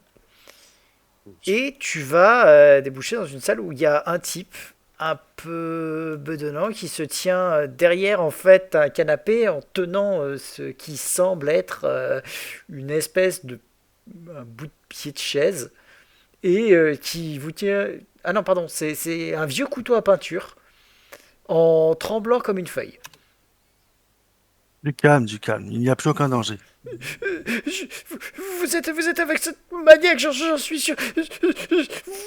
Et tu vas déboucher dans une salle où il y a un type un peu bedonnant qui se tient derrière en fait un canapé en tenant ce qui semble être une espèce de un bout de pied de chaise et qui vous tient. Ah non, pardon, c'est un vieux couteau à peinture en tremblant comme une feuille. Du calme, du calme. Il n'y a plus aucun danger. Vous êtes avec cette maniaque, j'en suis sûr.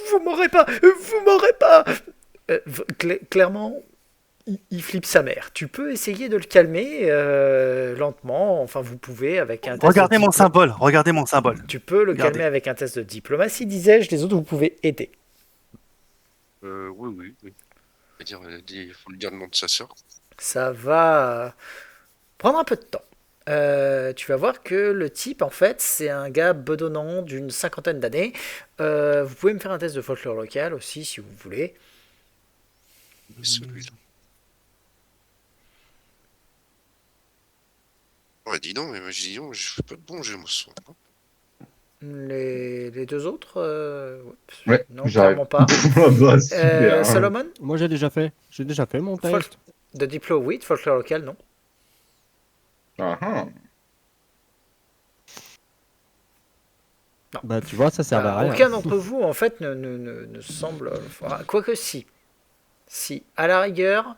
Vous m'aurez pas, vous m'aurez pas. Clairement, il flippe sa mère. Tu peux essayer de le calmer lentement. Enfin, vous pouvez avec un test. Regardez mon symbole. Regardez mon symbole. Tu peux le Regardez. calmer avec un test de diplomatie, disais-je. Les autres, vous pouvez aider. Oui. Il faut lui dire le nom de sa sœur. Ça va prendre un peu de temps. Tu vas voir que le type, en fait, c'est un gars bedonnant d'une cinquantaine d'années. Vous pouvez me faire un test de folklore local aussi, si vous voulez. Celui-là. Ouais, dis donc, mais moi, dis donc, je fais pas de bon jet, moi, ce soir. Les deux autres Ouais, non, j'arrive. clairement pas. Ah bah, super. Solomon, Moi j'ai déjà fait. J'ai déjà fait mon test. de Diplo, oui. De folklore local, non. Ah, ah. Bah tu vois, ça sert à rien. Aucun d'entre vous, en fait, ne semble. Quoique si. Si. À la rigueur,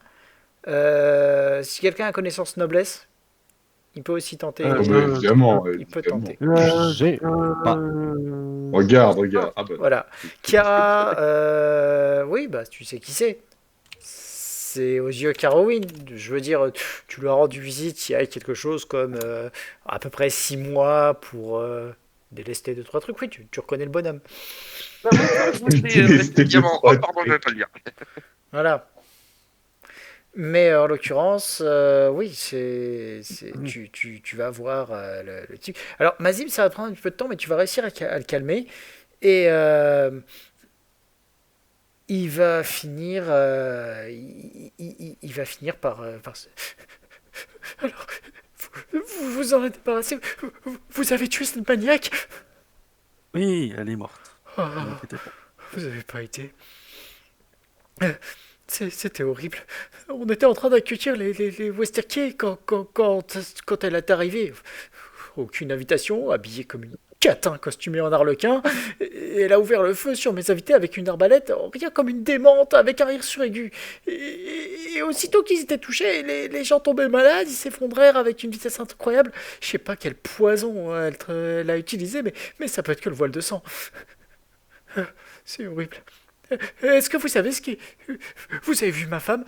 si quelqu'un a connaissance noblesse, il peut aussi tenter. Ah bah, évidemment. Il peut évidemment. tenter. J'ai pas. Regarde. Ah bah, Voilà. Kira, oui, bah tu sais qui c'est. C'est aux yeux Carowin. Je veux dire, tu lui as rendu visite il y a quelque chose comme à peu près 6 mois pour délester 2-3 trucs. Oui, tu reconnais le bonhomme. Diamant. Oh, pardon, je vais pas le dire. Voilà. Mais en l'occurrence, oui, tu vas voir le type. Alors, Mazim, ça va prendre un petit peu de temps, mais tu vas réussir à le calmer. Et il va finir, il va finir par. Alors, vous en êtes débarrassé. Vous avez tué cette maniaque. Oui, elle est morte. Ah, Ne vous inquiétez pas. vous avez pas été. C'était horrible. On était en train d'accueillir les Westerkiers quand elle est arrivée. Aucune invitation, habillée comme une catin costumée en arlequin. Et elle a ouvert le feu sur mes invités avec une arbalète, rien comme une démente, avec un rire suraigu. Et aussitôt qu'ils étaient touchés, les gens tombaient malades, ils s'effondrèrent avec une vitesse incroyable. Je sais pas quel poison elle a utilisé, mais ça peut être que le voile de sang. C'est horrible. Est-ce que vous savez ce qui... Vous avez vu ma femme?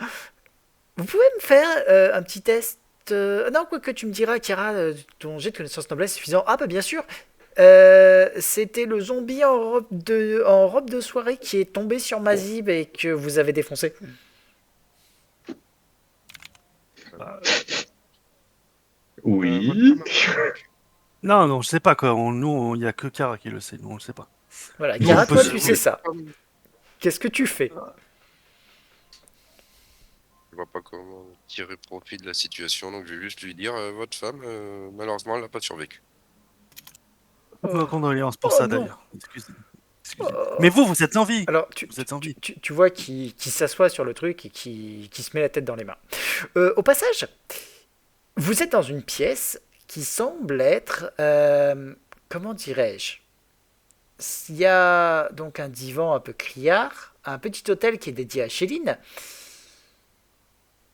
Vous pouvez me faire un petit test Non, quoi que tu me diras, Kira, ton jet de connaissance noblesse suffisant. Ah, bah bien sûr. C'était le zombie en robe de soirée qui est tombé sur Mazib et que vous avez défoncé. Oui. Non, non, je sais pas quoi. Nous, il y a que Kara qui le sait. Nous, on le sait pas. Voilà, Nous, Kira, on peut toi, se- tu sais ça. Qu'est-ce que tu fais? Je vois pas comment tirer profit de la situation, donc je vais juste lui dire votre femme, malheureusement, elle n'a pas survécu. Nos condoléances pour Oh ça, non. d'ailleurs. Excusez. Excusez. Mais vous êtes en vie. Alors, Vous êtes en vie. tu vois qui s'assoit sur le truc et qui se met la tête dans les mains. Au passage, vous êtes dans une pièce qui semble être... comment dirais-je? Il y a donc un divan un peu criard, un petit hôtel qui est dédié à Chéline,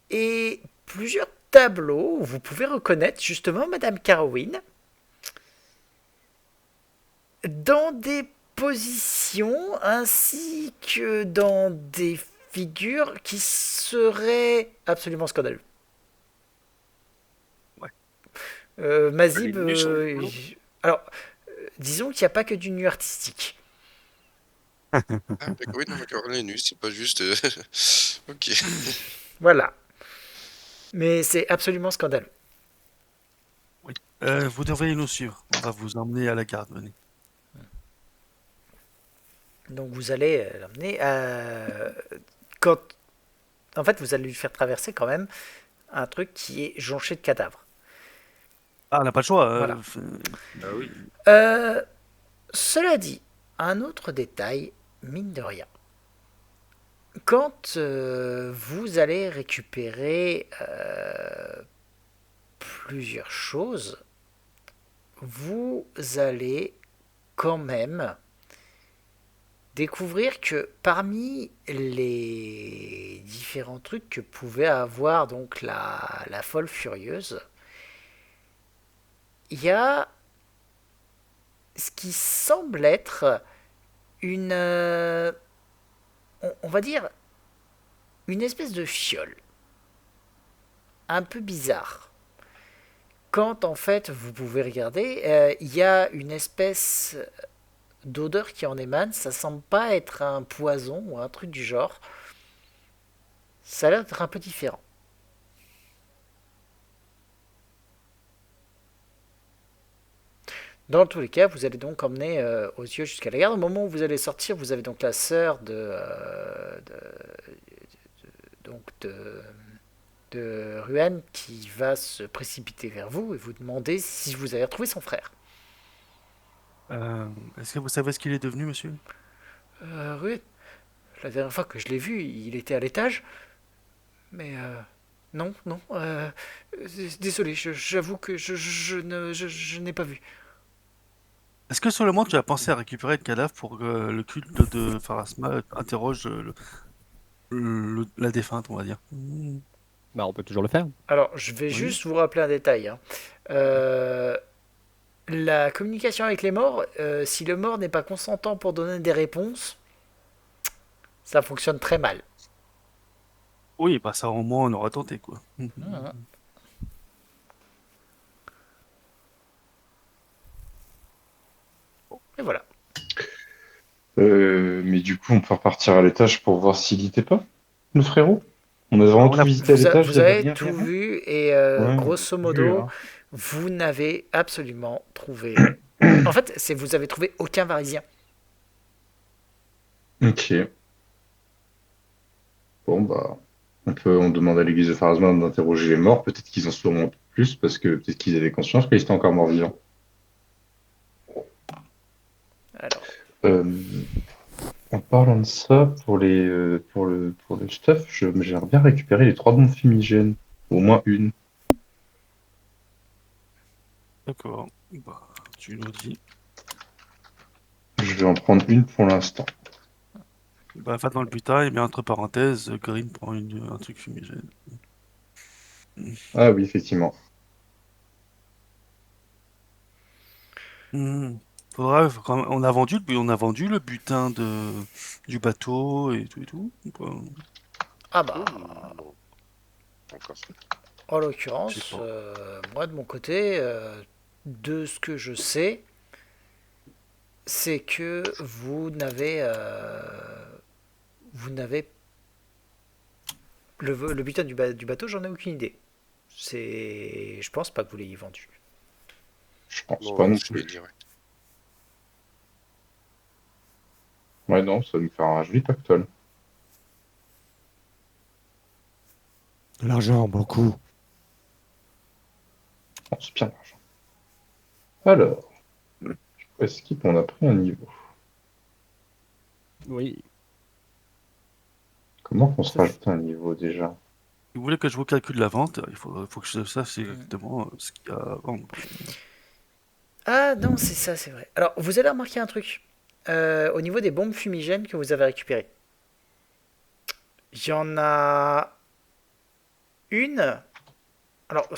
et plusieurs tableaux où vous pouvez reconnaître justement Madame Carwin dans des positions ainsi que dans des figures qui seraient absolument scandaleuses. Ouais. Mazib, Les nus sont alors, disons qu'il n'y a pas que du nu artistique. Ah, d'accord, oui, non, d'accord, les nus, c'est pas juste. Ok. Voilà. Mais c'est absolument scandaleux. Oui. Vous devriez nous suivre. On va vous emmener à la garde. Venez. Donc vous allez l'emmener. Quand... En fait, vous allez lui faire traverser quand même un truc qui est jonché de cadavres. Ah, on n'a pas le choix. Voilà. Ah oui. Cela dit, un autre détail, mine de rien. Quand vous allez récupérer plusieurs choses, vous allez quand même découvrir que parmi les différents trucs que pouvait avoir donc la folle furieuse, il y a ce qui semble être une, on va dire, une espèce de fiole, un peu bizarre. Quand en fait vous pouvez regarder, il y a une espèce d'odeur qui en émane, ça semble pas être un poison ou un truc du genre. Ça a l'air d'être un peu différent. Dans tous les cas, vous allez donc emmener aux yeux jusqu'à la gare. Au moment où vous allez sortir, vous avez donc la sœur donc de Ruan qui va se précipiter vers vous et vous demander si vous avez retrouvé son frère. Est-ce que vous savez ce qu'il est devenu, monsieur? Ruan, la dernière fois que je l'ai vu, il était à l'étage. Mais non, non. Désolé, j'avoue que je n'ai pas vu. Est-ce que sur le moment, tu as pensé à récupérer le cadavre pour que le culte de Pharasma interroge la défunte, on va dire? Bah, on peut toujours le faire. Alors, je vais Oui. juste vous rappeler un détail. Hein. La communication avec les morts, si le mort n'est pas consentant pour donner des réponses, ça fonctionne très mal. Oui, bah ça au moins on aura tenté, quoi. Et voilà. Mais du coup, on peut repartir à l'étage pour voir s'il y était pas, le frérot. On a vraiment On tout a- visité à l'étage, Vous il y avait avez rien, tout rien. vu et Ouais, grosso vu, modo, hein. vous n'avez absolument trouvé. En fait, c'est vous avez trouvé aucun varisien. Ok. Bon, bah, on demande à l'église de Pharasma d'interroger les morts. Peut-être qu'ils en sauront un peu plus, parce que peut-être qu'ils avaient conscience qu'ils étaient encore morts vivants. Alors, En parlant de ça, pour le stuff, j'aimerais bien récupérer les 3 bombes fumigènes. Au moins une. D'accord. Bah, tu nous dis. Je vais en prendre une pour l'instant. Bah, va dans le butin et mets entre parenthèses, Green prend un truc fumigène. Ah oui, effectivement. Faudra, on a vendu, on a vendu le butin du bateau et tout ou pas? ah bah, Bon, encore. En Je l'occurrence, sais pas. moi de mon côté, de ce que je sais, c'est que vous n'avez le butin du bateau, j'en ai aucune idée. Je pense pas que vous l'ayez vendu. Je pense Bon, pas non je te plus. dirai. Ouais, non, ça va nous faire un joli pactole. De l'argent, beaucoup. Oh, c'est bien l'argent. Alors, est-ce qu'on a pris un niveau? Oui. Comment qu'on se Ça, rajoute un niveau déjà? Si vous voulez que je vous calcule la vente, il faut que je sache exactement ce qu'il y a à vendre. Ah non, c'est ça, c'est vrai. Alors, vous allez remarquer un truc. Au niveau des bombes fumigènes que vous avez récupérées, il y en a une. Alors,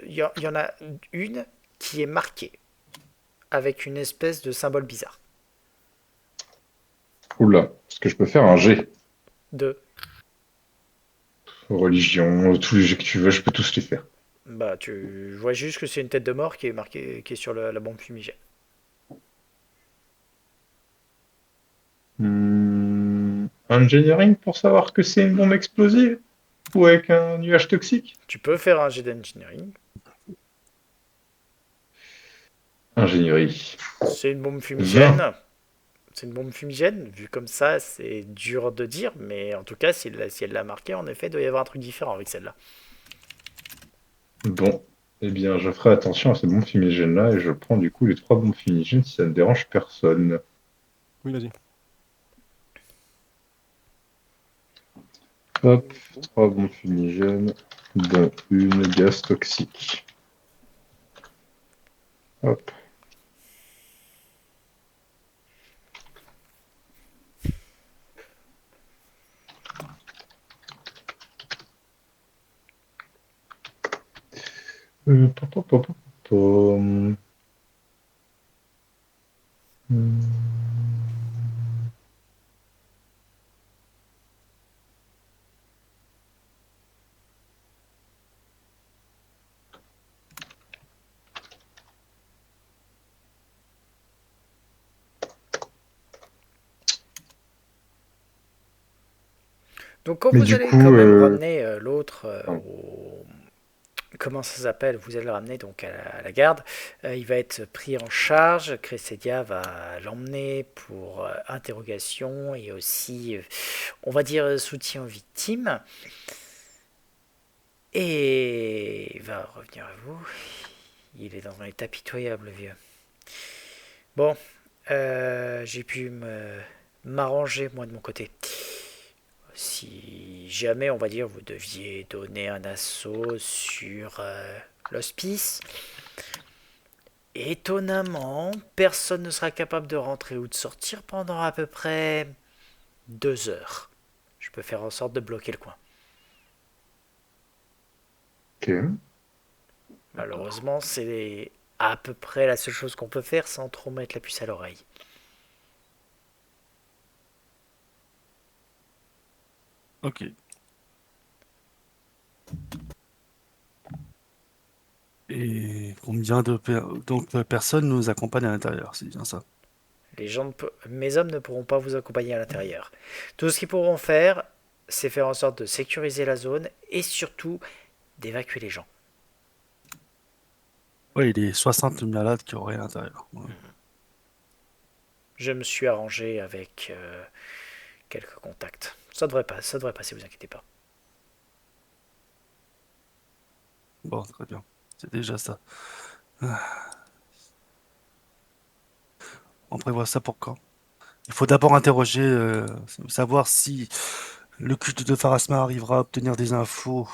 il y en a une qui est marquée avec une espèce de symbole bizarre. Oula, est-ce que je peux faire un G? De. Religion, tous les jets que tu veux, je peux tous les faire. Bah, tu vois juste que c'est une tête de mort qui est marquée, qui est sur la bombe fumigène. Engineering pour savoir que c'est une bombe explosive? Ou avec un nuage toxique? Tu peux faire un jet d'engineering. Ingénierie. C'est une bombe 20. fumigène. C'est une bombe fumigène. Vu comme ça, c'est dur de dire, mais en tout cas, si elle l'a marqué, en effet, il doit y avoir un truc différent avec celle-là. Bon, eh bien, je ferai attention à ces bombes fumigènes-là et je prends du coup les 3 bombes fumigènes si ça ne dérange personne. oui, vas-y. Hop, 3 bombes fumigènes, dont une gaz toxique. Hop. Pom, pom, pom, pom, pom. Donc, quand Mais vous du allez coup, quand même ramener l'autre pardon. au. Comment ça s'appelle? Vous allez le ramener donc à la garde. Il va être pris en charge. Cressedia va l'emmener pour interrogation et aussi, on va dire, soutien aux victimes. Et il va revenir à vous. Il est dans un état pitoyable, le vieux. Bon, j'ai pu m'arranger, moi, de mon côté. Si jamais, on va dire, vous deviez donner un assaut sur l'hospice, étonnamment, personne ne sera capable de rentrer ou de sortir pendant à peu près 2 heures. Je peux faire en sorte de bloquer le coin. Ok. Malheureusement, c'est à peu près la seule chose qu'on peut faire sans trop mettre la puce à l'oreille. Ok. Et combien de personnes nous accompagnent à l'intérieur, c'est bien ça. Mes hommes ne pourront pas vous accompagner à l'intérieur. Tout ce qu'ils pourront faire, c'est faire en sorte de sécuriser la zone et surtout d'évacuer les gens. Oui, il y a les 60 malades qui auraient à l'intérieur. Ouais. Je me suis arrangé avec quelques contacts. Ça devrait passer, vous inquiétez pas. Bon, très bien. C'est déjà ça. On prévoit ça pour quand? Il faut d'abord interroger, savoir si le culte de Pharasma arrivera à obtenir des infos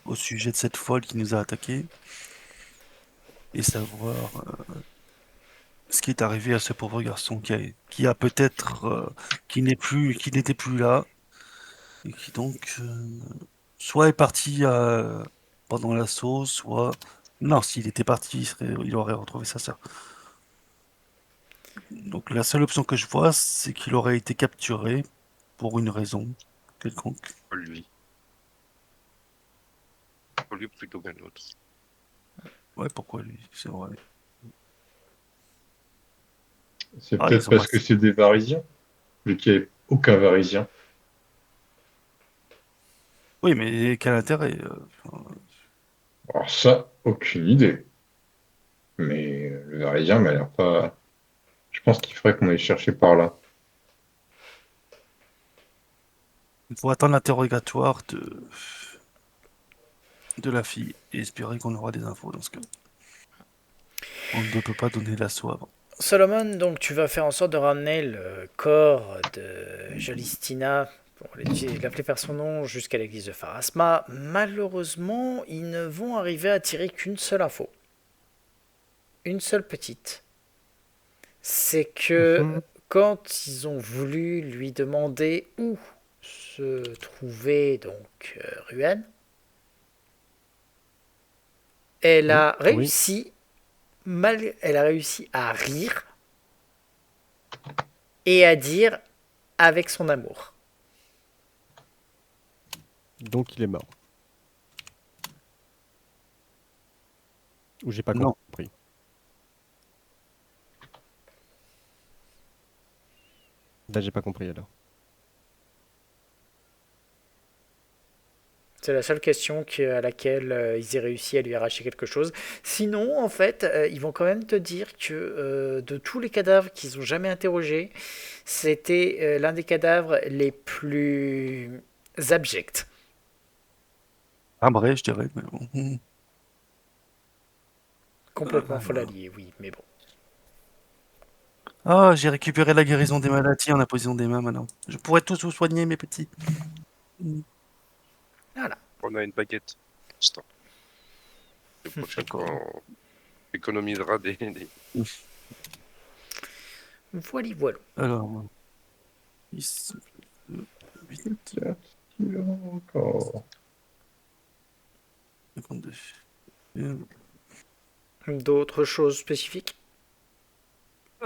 au sujet de cette folle qui nous a attaqués et savoir ce qui est arrivé à ce pauvre garçon qui a peut-être, qui n'était plus là et qui donc soit est parti pendant l'assaut, soit non, s'il était parti, il aurait retrouvé sa sœur. Donc la seule option que je vois, c'est qu'il aurait été capturé pour une raison quelconque. Pas lui. pour lui plutôt qu'un autre. Ouais, pourquoi lui? C'est vrai. C'est Ah, peut-être ils ont parce pas- que c'est des Varisiens, vu qu'il n'y avait aucun Varisien. Oui, mais quel intérêt? Alors ça, aucune idée. Mais le Varisien m'a l'air pas... Je pense qu'il faudrait qu'on aille chercher par là. Il faut attendre l'interrogatoire de la fille et espérer qu'on aura des infos dans ce cas. On ne peut pas donner l'assaut avant. Solomon, donc tu vas faire en sorte de ramener le corps de Jolistina, pour l'appeler par son nom, jusqu'à l'église de Pharasma. Malheureusement, ils ne vont arriver à tirer qu'une seule info. Une seule petite. C'est que Mhm. quand ils ont voulu lui demander où se trouvait donc Ruan, elle a Oui. réussi, elle a réussi à rire et à dire avec son amour. Donc il est mort. Ou j'ai pas Non. compris. Là, j'ai pas compris alors. C'est la seule question à laquelle ils aient réussi à lui arracher quelque chose. Sinon, en fait, ils vont quand même te dire que de tous les cadavres qu'ils ont jamais interrogés, c'était l'un des cadavres les plus abjects. Un vrai, je dirais. Mais bon. Complètement folalier, oui, mais bon. Ah, j'ai récupéré la guérison des maladies en imposition des mains maintenant. Je pourrais tous vous soigner, mes petits. Voilà. On a une baguette. pour l'instant. La prochaine D'accord. fois, on économisera des... Voilà, voilà. Alors, 10, 8, Tiens, encore. 52. D'autres choses spécifiques?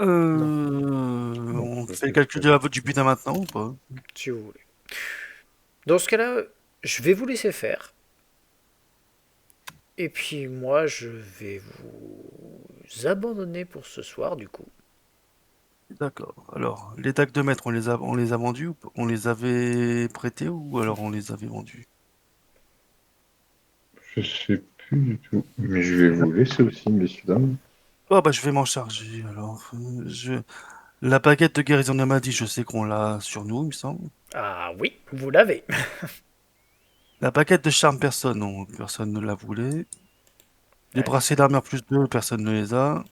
On fait le calcul du butin maintenant ou pas? Si vous voulez. Dans ce cas-là, je vais vous laisser faire. Et puis moi, je vais vous abandonner pour ce soir, du coup. D'accord. Alors, les dagues de maître, on les a vendus ou on les avait prêtés ou alors on les avait vendus? Je sais plus du tout. Mais je vais vous laisser aussi, messieurs, dames. Oh bah je vais m'en charger alors. La baguette de guérison de maladie, je sais qu'on l'a sur nous, il me semble. Ah oui, vous l'avez. La baguette de charme, personne, non, personne ne la voulait. Les Ouais. bracelets d'armure plus 2, personne ne les a.